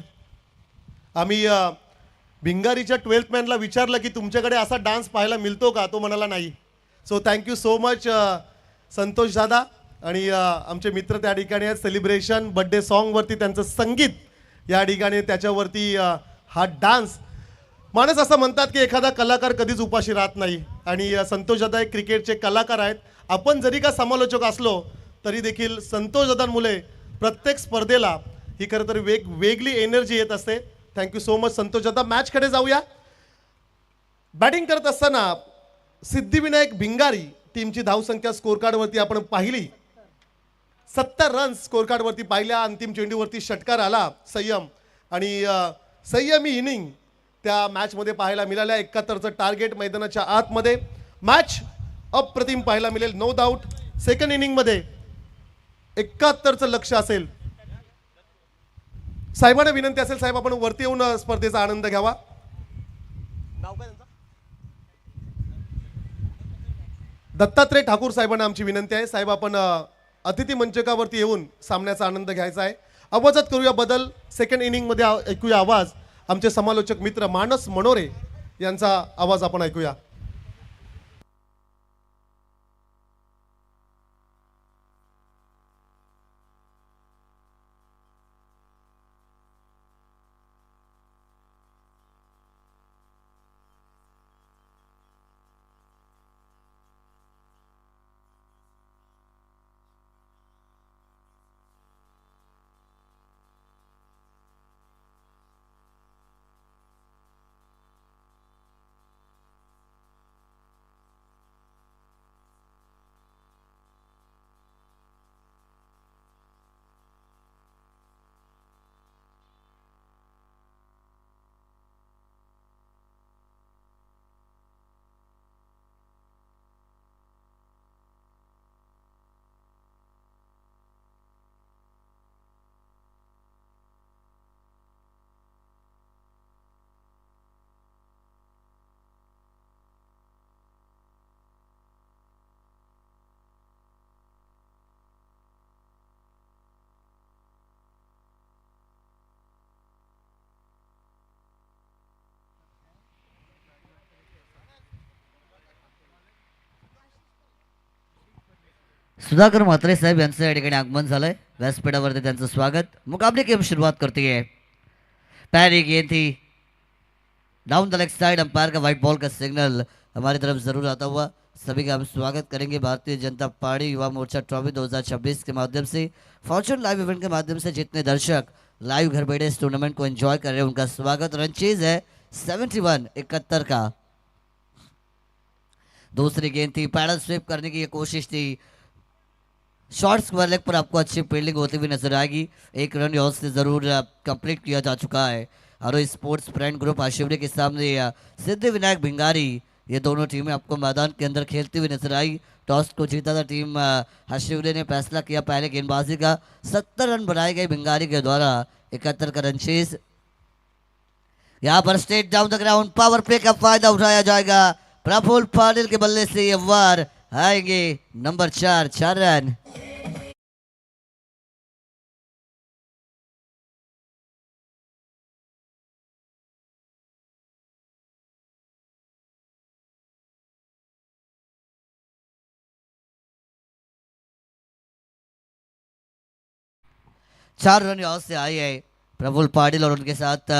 आम्ही भिंगारीच्या 12th मॅनला विचारलं की तुमच्याकडे असा डान्स पाहायला मिळतो का. तो म्हणाला नाही. So thank you so much Santosh दादा. आणि आमचे मित्र त्या ठिकाणी आहेत. सेलिब्रेशन बर्थडे सॉन्गवरती त्यांचं संगीत या ठिकाणी, त्याच्यावरती हा डान्स. माणूस असं म्हणतात की एखादा कलाकार कधीच उपाशी राहत नाही आणि संतोष दादा एक क्रिकेटचे कलाकार आहेत. आपण जरी का समालोचक असलो तरी देखील संतोष दादांमुळे प्रत्येक स्पर्धेला ही खरं तर वेगळी एनर्जी येत असते. थँक्यू सो मच संतोष दादा. मॅचकडे जाऊया. बॅटिंग करत असताना सिद्धिविनायक भिंगारी टीमची धावसंख्या स्कोर कार्डवरती आपण पाहिली. 70 रन्स स्कोर कार्डवरती पाहिल्या. अंतिम चेंडूवरती षटकार आला संयम आणि संयमी इनिंग त्या मॅचमध्ये पाहायला मिळाल्या. 71चं टार्गेट मैदानाच्या आतमध्ये. मॅच अप्रतिम पाहायला मिळेल नो डाऊट. सेकंड इनिंगमध्ये 71चं लक्ष असेल. साहेबांना विनंती असेल, साहेब आपण वरती येऊन स्पर्धेचा आनंद घ्यावा. दत्तात्रय ठाकूर साहेबांना आमची विनंती आहे. साहेब आपण अतिथी मंचकावरती येऊन सामन्याचा आनंद घ्यायचा आहे. आवाजात करूया बदल. सेकंड इनिंगमध्ये ऐकूया आवाज. आमचे समालोचक मित्र मानस मनोरे यांचा आवाज आपण ऐकूया. सुधाकर म्हात्रे साहेब यांचं या ठिकाणी आगमन झालंय. व्यासपीठावरती त्यांचं स्वागत. मुकाबले की हम शुरुआत करते हैं. पहली गेंद थी down the leg side. Umpire का व्हाइट बॉल का सिग्नल हमारी तरफ जरूर आता हुआ. सभी का हम स्वागत करेंगे भारतीय जनता पार्टी युवा मोर्चा ट्रॉफी 2026 के माध्यम से. फॉर्चून लाइव इवेंट के माध्यम से जितने दर्शक लाइव घर बैठे इस टूर्नामेंट को एंजॉय कर रहे हैं उनका स्वागत. रन चेज है 71 का. दूसरी गेंद थी, पैडल स्वीप करने की ये कोशिश थी. शॉर्ट स्क्वायर लेग पर आपको अच्छी फील्डिंग होती हुई नजर आएगी. एक रन यॉर्स से जरूर कंप्लीट किया जा चुका है. और स्पोर्ट्स फ्रेंड ग्रुप आशिवरे के सामने सिद्धि विनायक भिंगारी, ये दोनों टीमें आपको मैदान के अंदर खेलती हुई नजर आई. टॉस को जीता था टीम आशिवरे ने. फैसला किया पहले गेंदबाजी का. 70 रन बनाए गए भिंगारी के द्वारा. 71 का रन चेज. यहाँ पर straight down the ground power play का फायदा उठाया जाएगा. प्रफुल्ल पाटिल के बल्ले से ये वार आएंगे. Number 4 run. चार रन यहाँ से आई है. प्रफुल्ल पाटिल और उनके साथ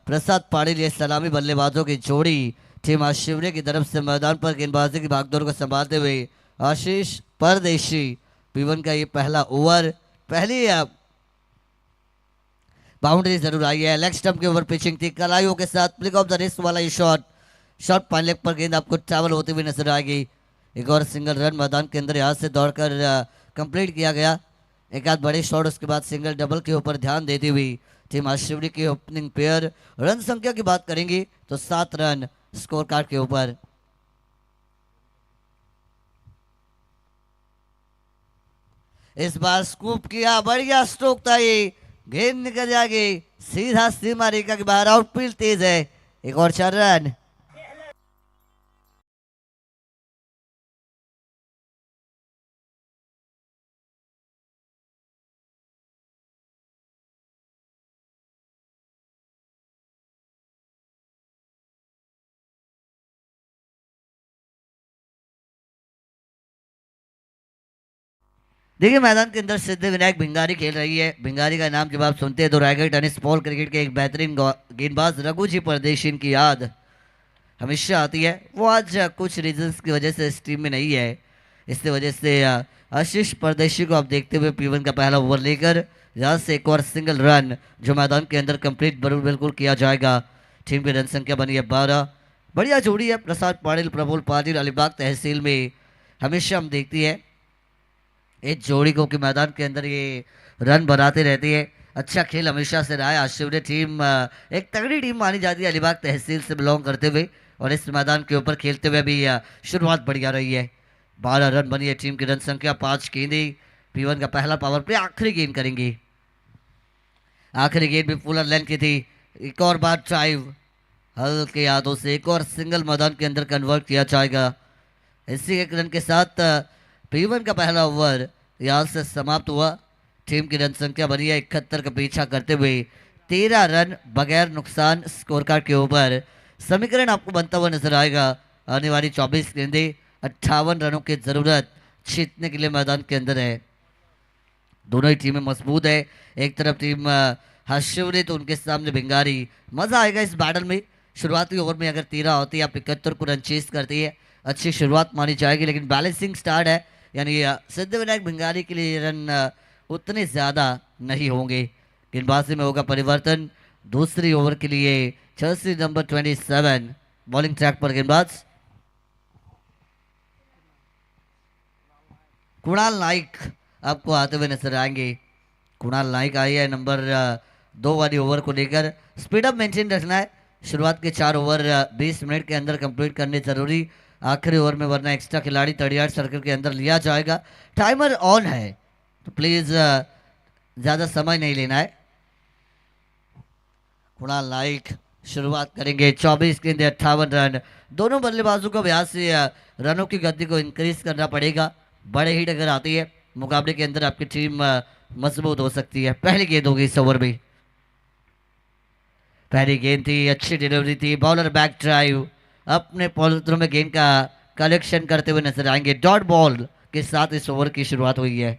प्रसाद पाटिल, ये सलामी बल्लेबाजों की जोड़ी टीम आशिवरे की तरफ से मैदान पर गेंदबाजी की भागदौड़ को संभालते हुए आशीष परदेशी. पीवन का ये पहला ओवर. पहली बाउंड्री जरूर आई है. लेग स्टंप के ऊपर पिचिंग थी. कलाइयों के साथ फ्लिक ऑफ द रिस्ट वाला ये शॉट. शॉट पाइन लेग पर गेंद आपको ट्रैवल होती हुई नजर आएगी. एक और सिंगल रन मैदान के अंदर यहाँ से दौड़कर कंप्लीट किया गया. एक आध बड़े शॉट, उसके बाद सिंगल डबल के ऊपर ध्यान देती हुई टीम आशिवरी की ओपनिंग पेयर. रन संख्या की बात करेंगे तो 7 रन स्कोर कार्ड के ऊपर. इस बार स्कूप किया, बढ़िया स्ट्रोक था ये. गेंद निकल जाएगी सीधा सीमा रेखा के बाहर. आउटफील्ड तेज है. एक और 4 रन. देखिए मैदान के अंदर सिद्धिविनायक भिंगारी खेल रही है। भिंगारी का नाम जब आप सुनते हैं तो रायगढ़ टेनिस बॉल क्रिकेट के एक बेहतरीन गेंदबाज रघु जी परदेशी की याद हमेशा आती है। वो आज कुछ रीजंस की वजह से इस टीम में नहीं है। इस वजह से आशीष परदेशी को आप देखते हुए P1 का पहला ओवर लेकर यहाँ से एक और सिंगल रन जो मैदान के अंदर कंप्लीट बिल्कुल किया जाएगा। टीम की रन संख्या बनी है 12। बढ़िया जोड़ी है प्रसाद पाटिल प्रफुल्ल पाटिल। अलीबाग तहसील में हमेशा हम देखती है इस जोड़ी को कि मैदान के अंदर ये रन बनाते रहती है। अच्छा खेल हमेशा से रहा है। आशिवरे टीम एक तगड़ी टीम मानी जाती है अलीबाग तहसील से बिलोंग करते हुए और इस मैदान के ऊपर खेलते हुए भी शुरुआत बढ़िया रही है। 12 रन बनी है। टीम की रन संख्या 5 गेंदें। P1 का पहला पावर प्ले आखिरी गेंद करेंगे। आखिरी गेंद भी फुलर लेंथ की थी। एक और बार ड्राइव हल्के यादों से एक और सिंगल मैदान के अंदर कन्वर्ट किया जाएगा। इसी एक रन के साथ P1 का पहला ओवर यहाँ से समाप्त हुआ। टीम की रन संख्या बनी है 71 का पीछा करते हुए 13 रन बगैर नुकसान स्कोर कार्ड के ऊपर। समीकरण आपको बनता हुआ नजर आएगा। आने वाली 24 गेंदें 58 रनों की जरूरत जीतने के लिए मैदान के अंदर है। दोनों ही टीमें मजबूत है। एक तरफ टीम हर्षिवरे तो उनके सामने भिंगारी। मजा आएगा इस बैटल में। शुरुआती ओवर में अगर 13 होती है आप 71 को रन चेस करती है अच्छी शुरुआत मानी जाएगी। लेकिन बैलेंसिंग स्टार्ट है यानी सिद्धिविनायक भिंगारी के लिए रन उतने ज़्यादा नहीं होंगे। गेंदबाजी में होगा परिवर्तन। दूसरी ओवर के लिए जर्सी नंबर 27 बॉलिंग ट्रैक पर गेंदबाज कुणाल नाइक आपको आते हुए नजर आएंगे। कुणाल नाइक आई है नंबर 2 वाली ओवर को लेकर। स्पीड अप मेंटेन रखना है। शुरुआत के 4 ओवर 20 मिनट के अंदर कंप्लीट करने जरूरी। आखिरी ओवर में वरना एक्स्ट्रा खिलाड़ी 38 सर्कल के अंदर लिया जाएगा। टाइमर ऑन है तो प्लीज ज़्यादा समय नहीं लेना है। कुणाल नाइक शुरुआत करेंगे। 24 गेंदें 58 रन। दोनों बल्लेबाजों को अभ्यास से रनों की गति को इंक्रीज करना पड़ेगा। बड़े हिट अगर आती है मुकाबले के अंदर आपकी टीम मजबूत हो सकती है। पहली गेंद होगी इस ओवर में। पहली गेंद थी अच्छी डिलीवरी थी। बॉलर बैक ड्राइव अपने पॉलिथ्रो में गेंद का कलेक्शन करते हुए नजर आएंगे। डॉट बॉल के साथ इस ओवर की शुरुआत हुई है।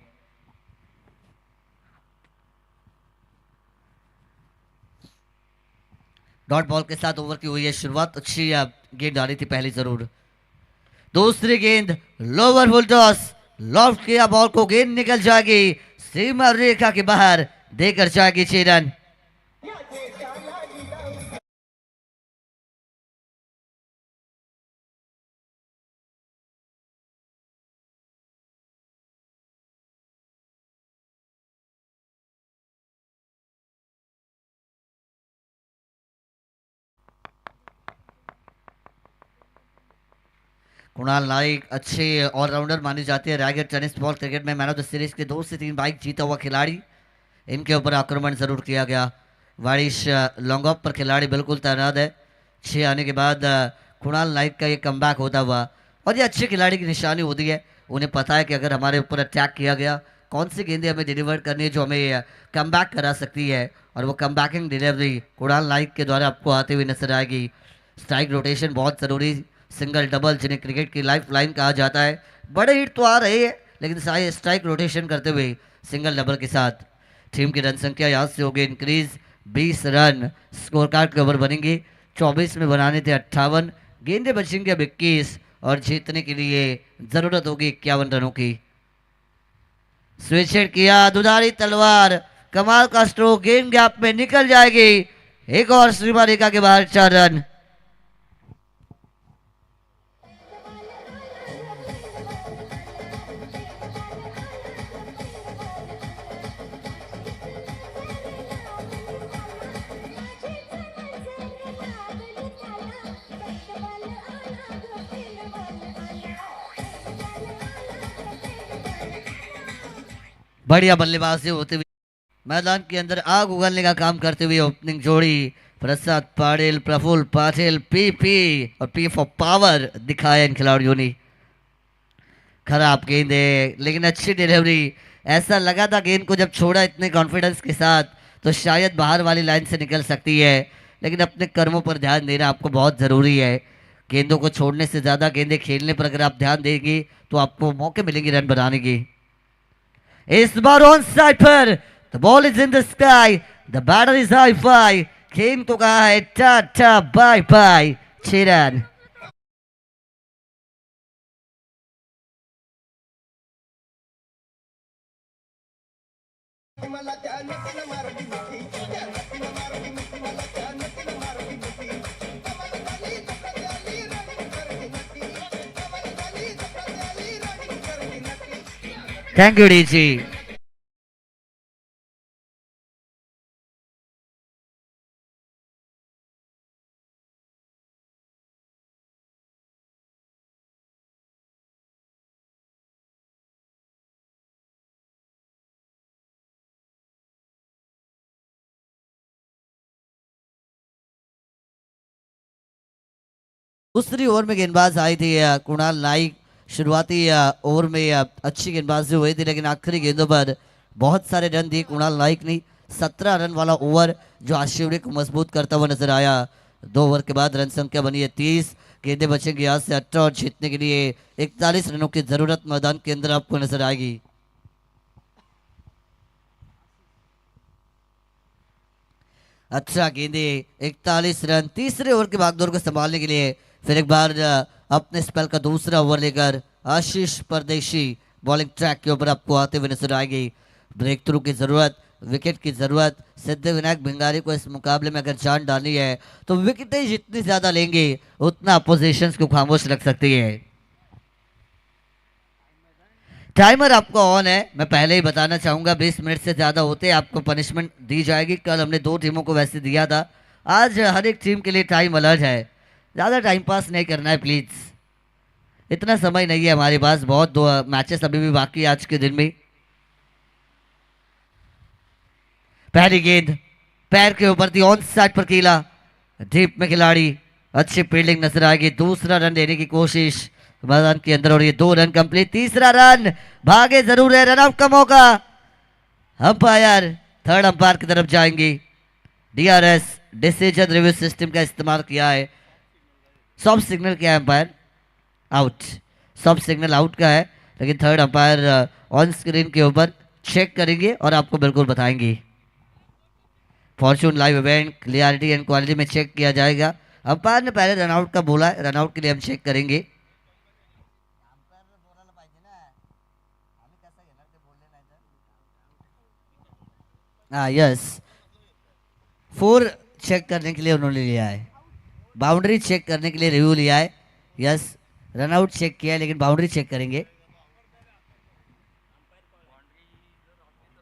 डॉट बॉल के साथ ओवर की हुई है शुरुआत। अच्छी गेंद डाली थी पहली जरूर। दूसरी गेंद लोअर फुल टॉस लॉफ्ट किया बॉल को। गेंद निकल जाएगी सीमा रेखा के बाहर देकर जाएगी 6 रन। कुणाल नाइक अच्छे ऑलराउंडर मानी जाती है। रायगढ़ टेनिस बॉल क्रिकेट में man of the series K 2 say 3 bike जीता हुआ खिलाड़ी। इनके ऊपर आक्रमण जरूर किया गया। वारिश लॉन्ग ऑफ पर खिलाड़ी बिल्कुल तैनात है। 6 आने के बाद कुणाल नाइक का ये कमबैक होता हुआ और ये अच्छे खिलाड़ी की निशानी होती है। उन्हें पता है कि अगर हमारे ऊपर अटैक किया गया कौन सी गेंदें हमें डिलीवर करनी है जो हमें कमबैक करा सकती है और वो कमबैकिंग डिलीवरी कुणाल नाइक के द्वारा आपको आते हुए नजर आएगी। स्ट्राइक रोटेशन बहुत ज़रूरी। सिंगल डबल जिन्हें क्रिकेट की लाइफ लाइन कहा जाता है। बड़े हिट तो आ रहे हैं लेकिन सारे स्ट्राइक रोटेशन करते हुए सिंगल डबल के साथ टीम की रन संख्या यहाँ से होगी इंक्रीज। 20 रन स्कोर कार्ड के ओवर बनेंगे। 24 में बनाने थे 58। गेंदें बचेंगे अब 21 और जीतने के लिए जरूरत होगी 51 रनों की। स्विच हिट किया दुधारी तलवार। कमाल का स्ट्रोक। गेंद गैप में निकल जाएगी। एक और सीमा रेखा के बाहर 4 रन। बढ़िया बल्लेबाजी होते हुए मैदान के अंदर आग उगलने का काम करते हुए ओपनिंग जोड़ी प्रसाद पाटिल प्रफुल्ल पाटिल पी और पी फॉर पावर दिखाया इन खिलाड़ियों ने। खराब गेंद है लेकिन अच्छी डिलीवरी। ऐसा लगा था गेंद को जब छोड़ा इतने कॉन्फिडेंस के साथ तो शायद बाहर वाली लाइन से निकल सकती है लेकिन अपने कर्मों पर ध्यान देना आपको बहुत ज़रूरी है। गेंदों को छोड़ने से ज़्यादा गेंदें खेलने पर अगर आप ध्यान देंगे तो आपको मौके मिलेंगे रन बनाने की। इस बार ऑन साइड पर the ball is in the sky, the batter is hi-fi. खेम को कहा है ta-ta bye bye, 6 run. Thank you डीजी। दूसरी ओवर में गेंदबाज आई थी कुणाल नाइक। शुरुआती ओवर में अच्छी गेंदबाजी हुई थी, लेकिन आखिरी गेंदों पर बहुत सारे रन दिए कुणाल नाइक ने। 17 रन वाला ओवर जो आशिवरे को मजबूत करता हुआ नजर आया। 2 ओवर के बाद रन संख्या बनी है 30। गेंदें बचेंगी यहाँ से 18 और जीतने के लिए 41 रनों की जरूरत मैदान के अंदर आपको नजर आएगी। अच्छा गेंदे, 41 रन। तीसरे ओवर के भागदौड़ को संभालने के लिए फिर एक बार अपने स्पेल का दूसरा ओवर लेकर आशीष परदेशी बॉलिंग ट्रैक के ऊपर आपको आते हुए नजर आएगी। ब्रेक थ्रू की जरूरत, विकेट की जरूरत। सिद्धिविनायक भिंगारी को इस मुकाबले में अगर जान डालनी है तो विकेटें जितनी ज्यादा लेंगे उतना अपोजिशन को खामोश रख सकती है। टाइमर आपका ऑन है। मैं पहले ही बताना चाहूंगा 20 मिनट से ज्यादा होते आपको पनिशमेंट दी जाएगी। कल हमने 2 टीमों को वैसे दिया था, आज हर एक टीम के लिए टाइम अलर्ट है। ज़्यादा टाइम पास नहीं करना है प्लीज़, इतना समय नहीं है हमारे पास। बहुत 2 मैचेस अभी भी बाकी है आज के दिन में। पहली गेंद पैर के ऊपर थी, ऑन साइड पर कीला, डीप में खिलाड़ी, अच्छी फील्डिंग नजर आएगी। दूसरा रन लेने की कोशिश मैदान के अंदर और ये 2 रन कंप्लीट। तीसरा रन भागे जरूर है, रन आउट का मौका। अंपायर थर्ड अंपायर की तरफ जाएंगे। डीआरएस डिसीजन रिव्यू सिस्टम का इस्तेमाल किया है। सॉफ्ट सिग्नल क्या है umpire? Out. Soft signal out का है, लेकिन थर्ड अंपायर ऑन स्क्रीन के ऊपर चेक करेंगे और आपको बिल्कुल बताएंगे। Fortune live event clarity end quality में चेक किया जाएगा। अंपायर ने पहले रनआउट का बोला है, रनआउट के लिए हम चेक करेंगे। हाँ यस, 4 चेक करने के लिए उन्होंने लिया है, बाउंड्री चेक करने के लिए रिव्यू लिया है। यस, रनआउट चेक किया है, लेकिन बाउंड्री चेक करेंगे।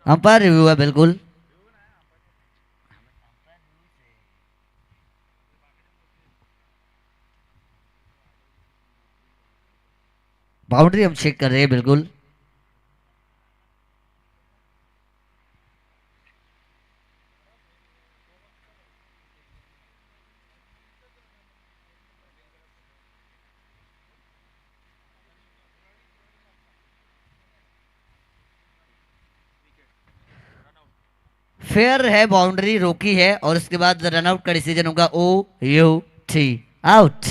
अंपायर रिव्यू है बिल्कुल। बाउंड्री हम चेक कर रहे हैं बिल्कुल। फेयर है, बाउंड्री रोकी है और उसके बाद रनआउट का डिसीजन होगा OUT, आउट।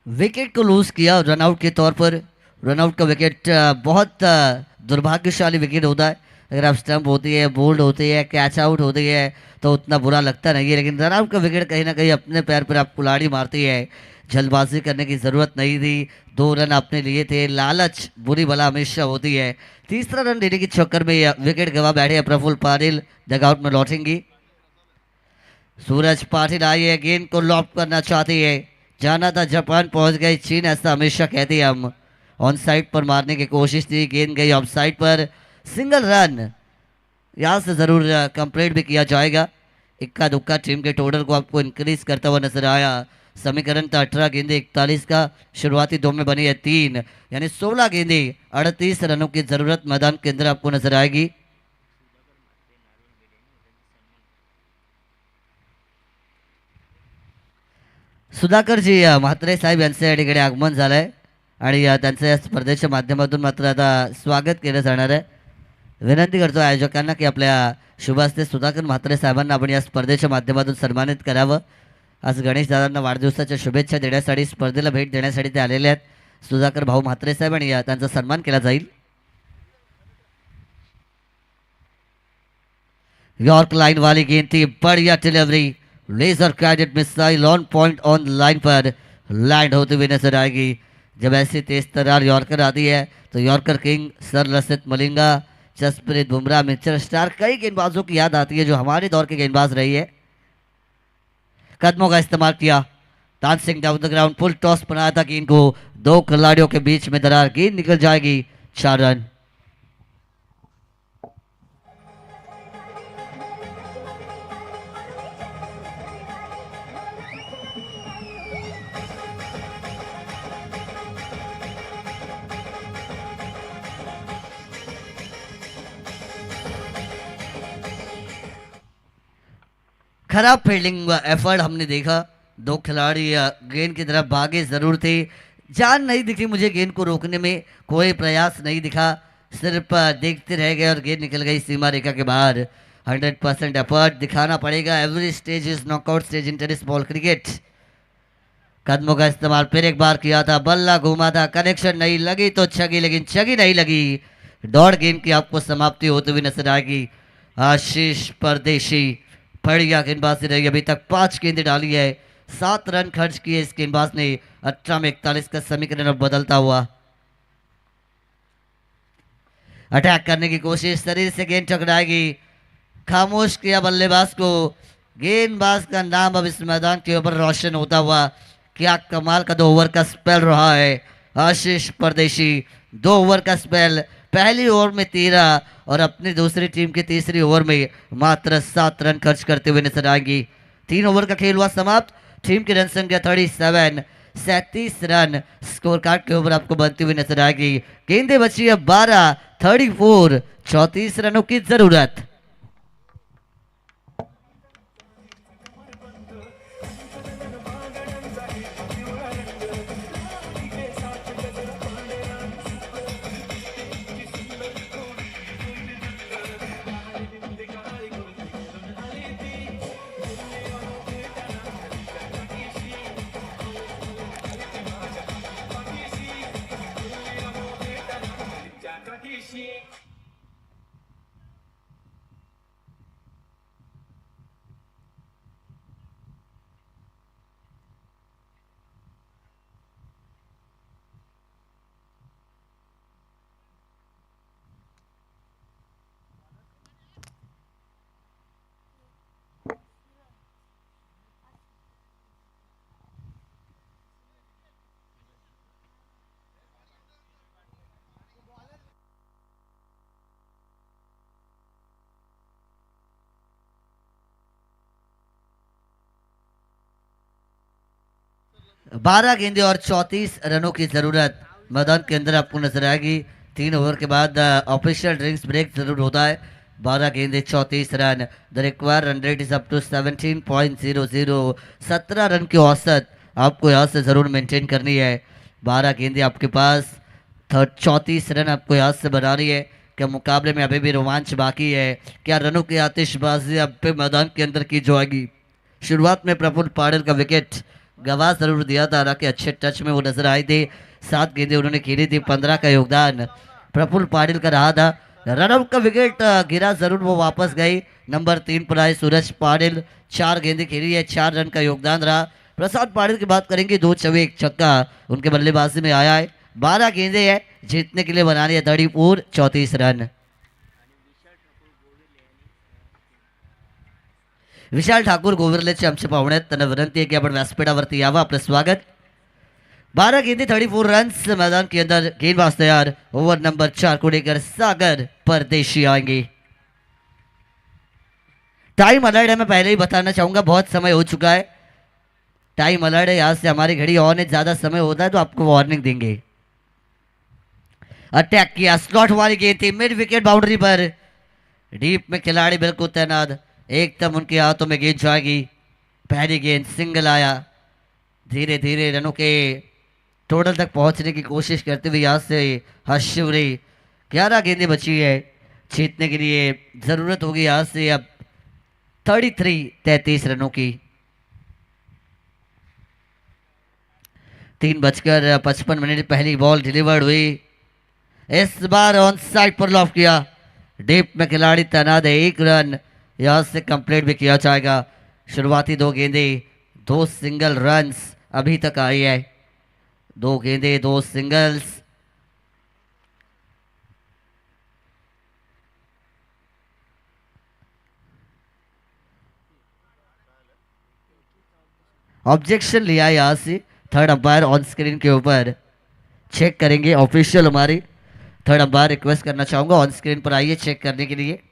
विकेट को लूज किया रनआउट के तौर पर। रनआउट का विकेट बहुत दुर्भाग्यशाली विकेट होता है। अगर आप स्टंप होती है, बोल्ड होती है, कैच आउट होती है तो उतना बुरा लगता नहीं है, लेकिन रनआउट का विकेट कहीं ना कहीं अपने पैर पर आप कुल्हाड़ी मारती है। जल्दबाजी करने की ज़रूरत नहीं थी, 2 रन आपने लिए थे। लालच बुरी भला हमेशा होती है। तीसरा रन लेने के चक्कर में विकेट गवा बैठे हैं प्रफुल्ल पाटिल, डगआउट में लौटेंगी। सूरज पाटिल आई है, गेंद को लॉप करना चाहती है। जाना था जापान पहुंच गए चीन, ऐसा हमेशा कहते हैं हम। ऑन साइड पर मारने की कोशिश थी, गेंद गई of side per, single run. यहाँ से जरूर कंप्लीट भी किया जाएगा। इक्का दुक्का टीम के टोटल को आपको इंक्रीज करता हुआ नजर आया। समीकरण था 18 गेंदे 41 का, शुरुआती दो में बनी है 3, यानी 16 गेंदे 38 रनों की जरूरत मैदान के अंदर आपको नजर आएगी। सुधाकरजी म्हात्रे साहेब यांचं या ठिकाणी आगमन झालंय आणि त्यांचं या स्पर्धेच्या माध्यमातून मात्र आता स्वागत केलं जाणार आहे। विनंती करतो आयोजकांना की आपल्या शुभास्ते सुधाकर म्हात्रे साहेबांना आपण या स्पर्धेच्या माध्यमातून सन्मानित करावं। आज गणेश दादांना वाढदिवसाच्या शुभेच्छा देण्यासाठी, स्पर्धेला भेट देण्यासाठी ते आलेले आहेत सुधाकर भाऊ म्हात्रे साहेब, आणि त्यांचा सन्मान केला जाईल। यॉर्क लाइन वाली गेंद थी, बढ़िया delivery, laser guided missile on point on line पर लैंड होते हुए नजर आएगी। जब ऐसी तेज तरार यॉर्कर आती है तो yorker king sir Lasith Malinga, Jasprit Bumrah, Mitchell Starc, कई गेंदबाजों की याद आती है जो हमारे दौर के गेंदबाज रही है। कदमों का इस्तेमाल किया, dancing down the ground, full toss बनाया था गेंद को, दो खिलाड़ियों के बीच में दरार, गेंद निकल जाएगी, 4 रन। खराब फील्डिंग एफर्ट हमने देखा, दो खिलाड़ी गेंद की तरफ भागे जरूर थे, जान नहीं दिखी मुझे गेंद को रोकने में, कोई प्रयास नहीं दिखा, सिर्फ देखते रह गए और गेंद निकल गई सीमा रेखा के बाहर। 100% एफर्ट दिखाना पड़ेगा। Every stage is knockout stage in tennis ball cricket. कदमों का इस्तेमाल फिर एक बार किया था, बल्ला घूमा था, कनेक्शन नहीं लगी तो छगी, लेकिन छगी नहीं लगी। दौड़ गेंद की आपको समाप्ति होती हुई नजर आएगी। आशीष परदेशी बढ़िया गेंदबाजी रही, अभी तक 5 गेंदें डाली है, 7 रन खर्च किए इस गेंदबाज ने। 18 में 41 का समीकरण अब बदलता हुआ। अटैक करने की कोशिश, शरीर से गेंद टकराएगी, खामोश किया बल्लेबाज को। गेंदबाज का नाम अब इस मैदान के ऊपर रोशन होता हुआ। क्या कमाल का 2 ओवर का स्पेल रहा है आशीष परदेशी। 2 ओवर का स्पेल, पहली ओवर में 13 और अपनी दूसरी टीम की तीसरी ओवर में मात्र 7 रन खर्च करते हुए नजर आएंगी। 3 ओवर का खेल हुआ समाप्त। टीम की रन संख्या 37, 37 रन स्कोर कार्ड के ऊपर आपको बनती हुई नजर आएगी। गेंदें बची है 12, 34, 34 रनों की जरूरत। बारह गेंदे और 34 रनों की जरूरत मैदान के अंदर आपको नजर आएगी। 3 ओवर के बाद ऑफिशियल ड्रिंक्स ब्रेक जरूर होता है। 12 गेंदे 34 run, the required run rate is up to 17.00। 17 run की औसत आपको यहाँ से जरूर मेंटेन करनी है। 12 गेंदे आपके पास, 34 रन आपको यहाँ से बनानी है। क्या मुकाबले में अभी भी रोमांच बाकी है? क्या रनों की आतिशबाजी अब पे मैदान के अंदर की जाएगी? शुरुआत में प्रफुल्ल पाटिल का विकेट गवा जरूर दिया था, हालांकि अच्छे टच में वो नजर आए थे। 7 गेंदें उन्होंने खेली थी, 15 का योगदान प्रफुल्ल पाटिल का रहा था। रनआउट का विकेट गिरा जरूर, वो वापस गई। नंबर 3 पर आए सूरज पाटिल, 4 गेंदें खेली है, 4 रन का योगदान रहा। प्रसाद पाटिल की बात करेंगे, 2 चौके 1 छक्का उनके बल्लेबाजी में आया है। 12 गेंदें है, जीतने के लिए बनानी है 34 रन। विशाल ठाकूर गोविरलेचे आमचे पाहुणे आहेत, त्यांना विनंती आहे की आपण व्यासपीठावरती यावं। आपलं स्वागत। 12 गेंदे 34 रन मैदान के अंदर। गेंदबाज तैयार, ओवर नंबर 4 को लेकर सागर परदेशी आएंगे। टाइम अलर्ट है, मैं पहले ही बताना चाहूंगा, बहुत समय हो चुका है। टाइम अलर्ट है, यहां से हमारी घड़ी ऑन है, ज्यादा समय होता है तो आपको वार्निंग देंगे। अटैक किया, स्लॉट वाली गेंद थी, मिड विकेट बाउंड्री पर, डीप में खिलाड़ी बिल्कुल तैनात, एकदम उनके हाथों में गेंद जाएगी। पहली गेंद सिंगल आया, धीरे धीरे रनों के टोटल तक पहुंचने की कोशिश करते हुए यहाँ से हर्षिवरी। 11 गेंदें बची है, जीतने के लिए जरूरत होगी यहाँ से अब 33 रनों की। 3:55 पहली बॉल डिलीवर्ड हुई, इस बार ऑन साइड पर लॉफ किया, डीप में खिलाड़ी तैनात है, 1 रन यहां से कंप्लीट भी किया जाएगा। शुरुआती 2 गेंदें 2 सिंगल रन्स अभी तक आई है, 2 गेंदें 2 सिंगल्स। ऑब्जेक्शन लिया यहाँ से थर्ड अंपायर ऑन स्क्रीन के ऊपर, चेक करेंगे ऑफिशियल हमारी। थर्ड अंपायर रिक्वेस्ट करना चाहूंगा ऑन स्क्रीन पर आइए चेक करने के लिए।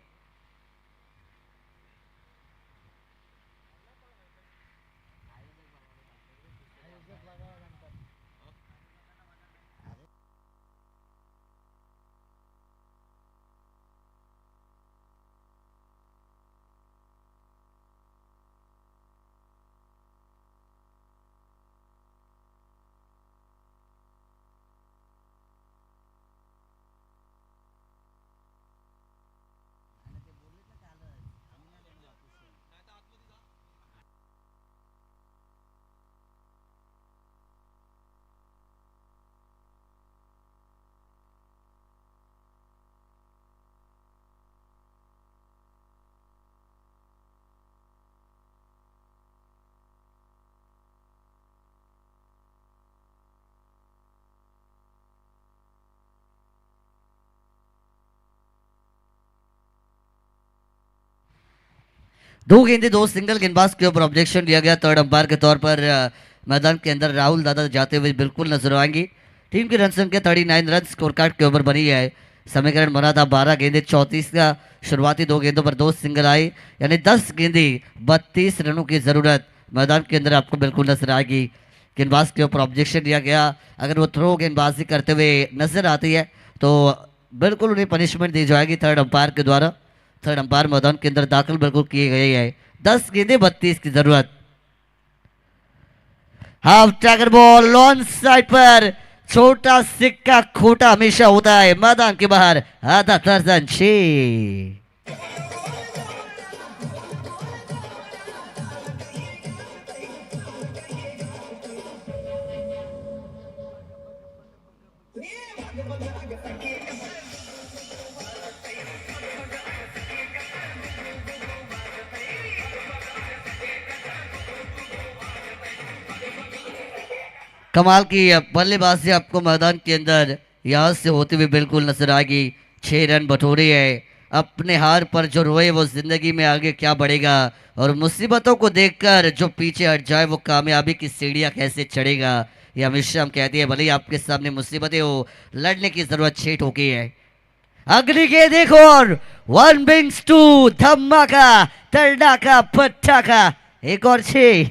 दो गेंदे 2 सिंगल, गेंदबाज के ऊपर ऑब्जेक्शन लिया गया। थर्ड अंपायर के तौर पर मैदान के अंदर राहुल दादा जाते हुए बिल्कुल नजर आएंगी। टीम की रन संख्या 39 रन स्कोर कार्ड के ऊपर बनी है। समीकरण बना था 12 गेंदे 34 का, शुरुआती 2 गेंदों पर 2 सिंगल आई, यानी 10 गेंदे 32 रनों की जरूरत मैदान के अंदर आपको बिल्कुल नजर आएगी। गेंदबाज के ऊपर ऑब्जेक्शन लिया गया, अगर वो थ्रो गेंदबाजी करते हुए नजर आती है तो बिल्कुल उन्हें पनिशमेंट दी जाएगी थर्ड अंपायर के द्वारा। थर्ड अंपायर मैदान के अंदर दाखिल बिल्कुल किए गए है। 10 गेंदे 32 की जरूरत। हाफ टैगर बॉल ऑन साइड पर, छोटा सिक्का खोटा हमेशा होता है, मैदान के बाहर आधा दर्जन 6। कमाल की बल्लेबाजी आपको मैदान के अंदर यहां से होते हुए बिल्कुल नजर आएगी। 6 रन बटोरे है, अपने हार पर जो रोए वो जिंदगी में आगे क्या बढ़ेगा, और मुसीबतों को देखकर जो पीछे हट जाए वो कामयाबी की सीढ़ियां कैसे चढ़ेगा। ये हमेशा हम कहते हैं, भले ही आपके सामने मुसीबतें हो, लड़ने की जरूरत 6 ठोकी है। अगली गेंद देखो, और 1 बिंग्स 2, धमाका तड़ाका पटाखा, एक और 6।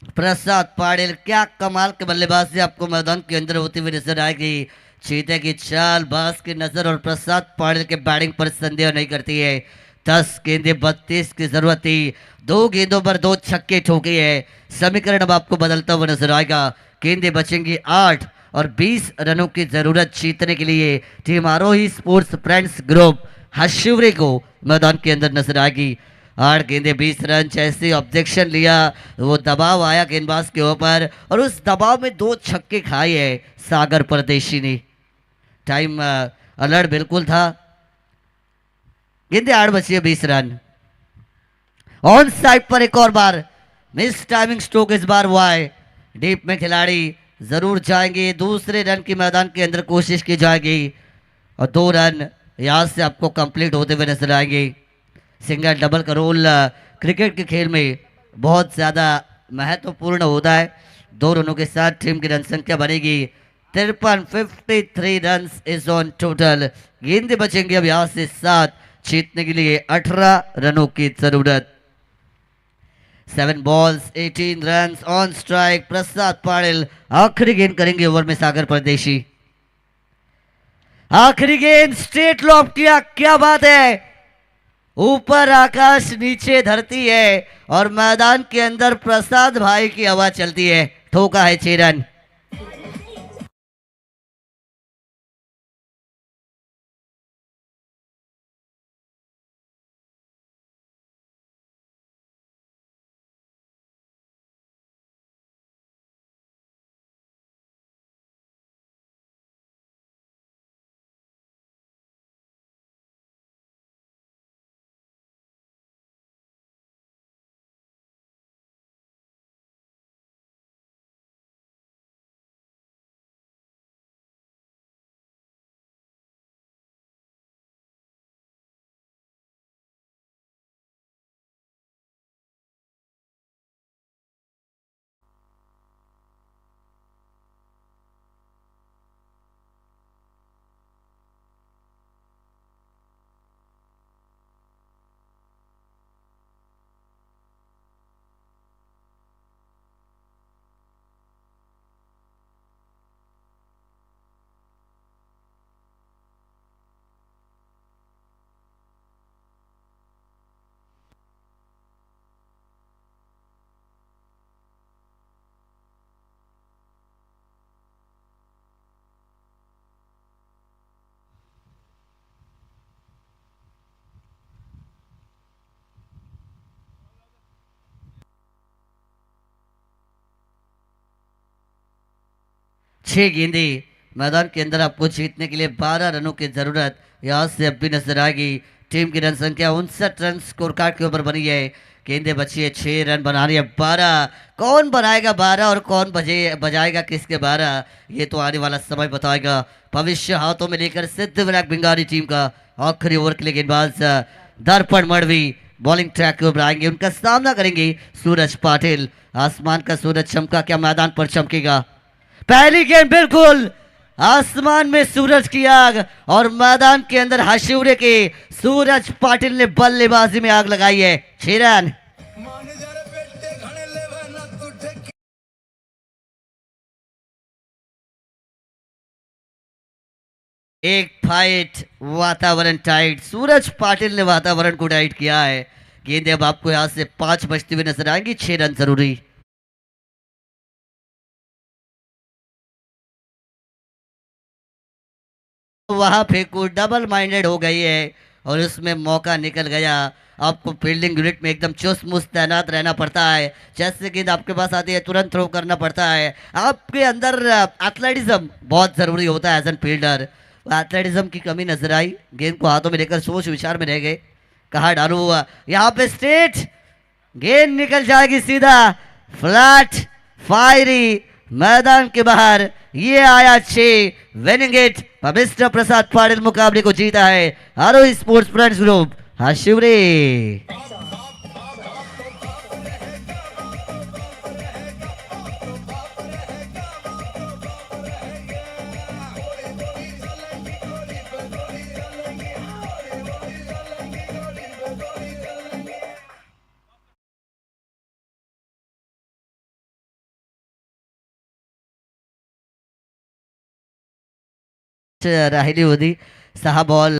प्रसाद पाटिल, क्या कमाल के बल्लेबाजी आपको मैदान के अंदर होती हुई नजर आएगी। चीते की चाल, बास की नजर और प्रसाद पाटिल के बैटिंग पर संदेह नहीं करती है। 10 गेंदे 32 की जरूरत थी, 2 गेंदों पर 2 छक्के ठोके है। समीकरण अब आपको बदलता हुआ नजर आएगा। गेंदे बचेंगी 8 और 20 रनों की जरूरत जीतने के लिए टीम आरोही स्पोर्ट्स फ्रेंड्स ग्रुप हशिवरे को मैदान के अंदर नजर आएगी। 8 गेंदे 20 रन, जैसे ऑब्जेक्शन लिया वो दबाव आया गेंदबाज के ऊपर और उस दबाव में 2 छक्के खाए है सागर परदेशी ने। टाइम अलर्ट बिल्कुल था। गेंदे 8 बची है 20 रन। ऑन साइड पर एक और बार मिस टाइमिंग स्ट्रोक इस बार हुआ है। डीप में खिलाड़ी जरूर जाएंगे, दूसरे रन की मैदान के अंदर कोशिश की जाएगी और 2 रन यहाँ से आपको कंप्लीट होते हुए नजर आएंगे। सिंगल डबल का रोल क्रिकेट के खेल में बहुत ज़्यादा महत्वपूर्ण होता है। 2 रनों के साथ टीम की रन संख्या बनेगी 53, 53 रन इज ऑन टोटल। गेंदे बचेंगे अब यहाँ से 7, जीतने के लिए 18 रनों की जरूरत। 7 balls 18 runs ऑन स्ट्राइक। प्रसाद पाटिल आखिरी गेंद करेंगे ओवर में सागर परदेशी। आखिरी गेंद स्ट्रेट लॉफ्ट किया, क्या बात है। ऊपर आकाश नीचे धरती है और मैदान के अंदर प्रसाद भाई की हवा चलती है। ठोका है 6 रन। छह गेंदे मैदान के अंदर आपको जीतने के लिए 12 रनों की जरूरत यहाँ से अब भी नजर आएगी। टीम की रन संख्या 59 रन स्कोर कार्ड के ऊपर बनी है। गेंदे बची है 6 रन बना रही है 12। कौन बनाएगा 12 और कौन बजाएगा किसके 12, ये तो आने वाला समय बताएगा। भविष्य हाथों में लेकर सिद्धिविनायक भिंगारी टीम का आखिरी ओवर के लिए गेंदबाज दर्पण मड़वी बॉलिंग ट्रैक के ऊपर आएंगे। उनका सामना करेंगे सूरज पाटिल। आसमान का सूरज चमका, क्या मैदान पर चमकेगा। पहली गेंद बिल्कुल आसमान में सूरज की आग और मैदान के अंदर हाशिवरे के सूरज पाटिल ने बल्लेबाजी में आग लगाई है। 6 रन। एक फाइट, वातावरण टाइट। सूरज पाटिल ने वातावरण को टाइट किया है। गेंदे अब आपको यहां से 5 बजते हुए नजर आएंगी। 6 रन जरूरी। वहां फेंकू डबल माइंडेड हो गई है और उसमें मौका निकल गया। आपको फील्डिंग यूनिट में एकदम चुस्त मुस्त तैनात रहना पड़ता है। जैसे गेंद आपके पास आती है तुरंत थ्रो करना पड़ता है। आपके अंदर एथलेटिज्म बहुत जरूरी होता है एज एन फील्डर। एथलेटिज्म की कमी नजर आई। गेंद को हाथों में लेकर सोच विचार में रह गए, कहा डालू। यहाँ पे स्ट्रेट गेंद निकल जाएगी सीधा फ्लैट फायरी मैदान के बाहर। ये आया 6 विनिंग हिट। मिस्टर प्रसाद पाटिल मुकाबले को जीता है। आरोही स्पोर्ट्स फ्रेंड्स ग्रुप हाशिवरे। राहिली होती 6 बॉल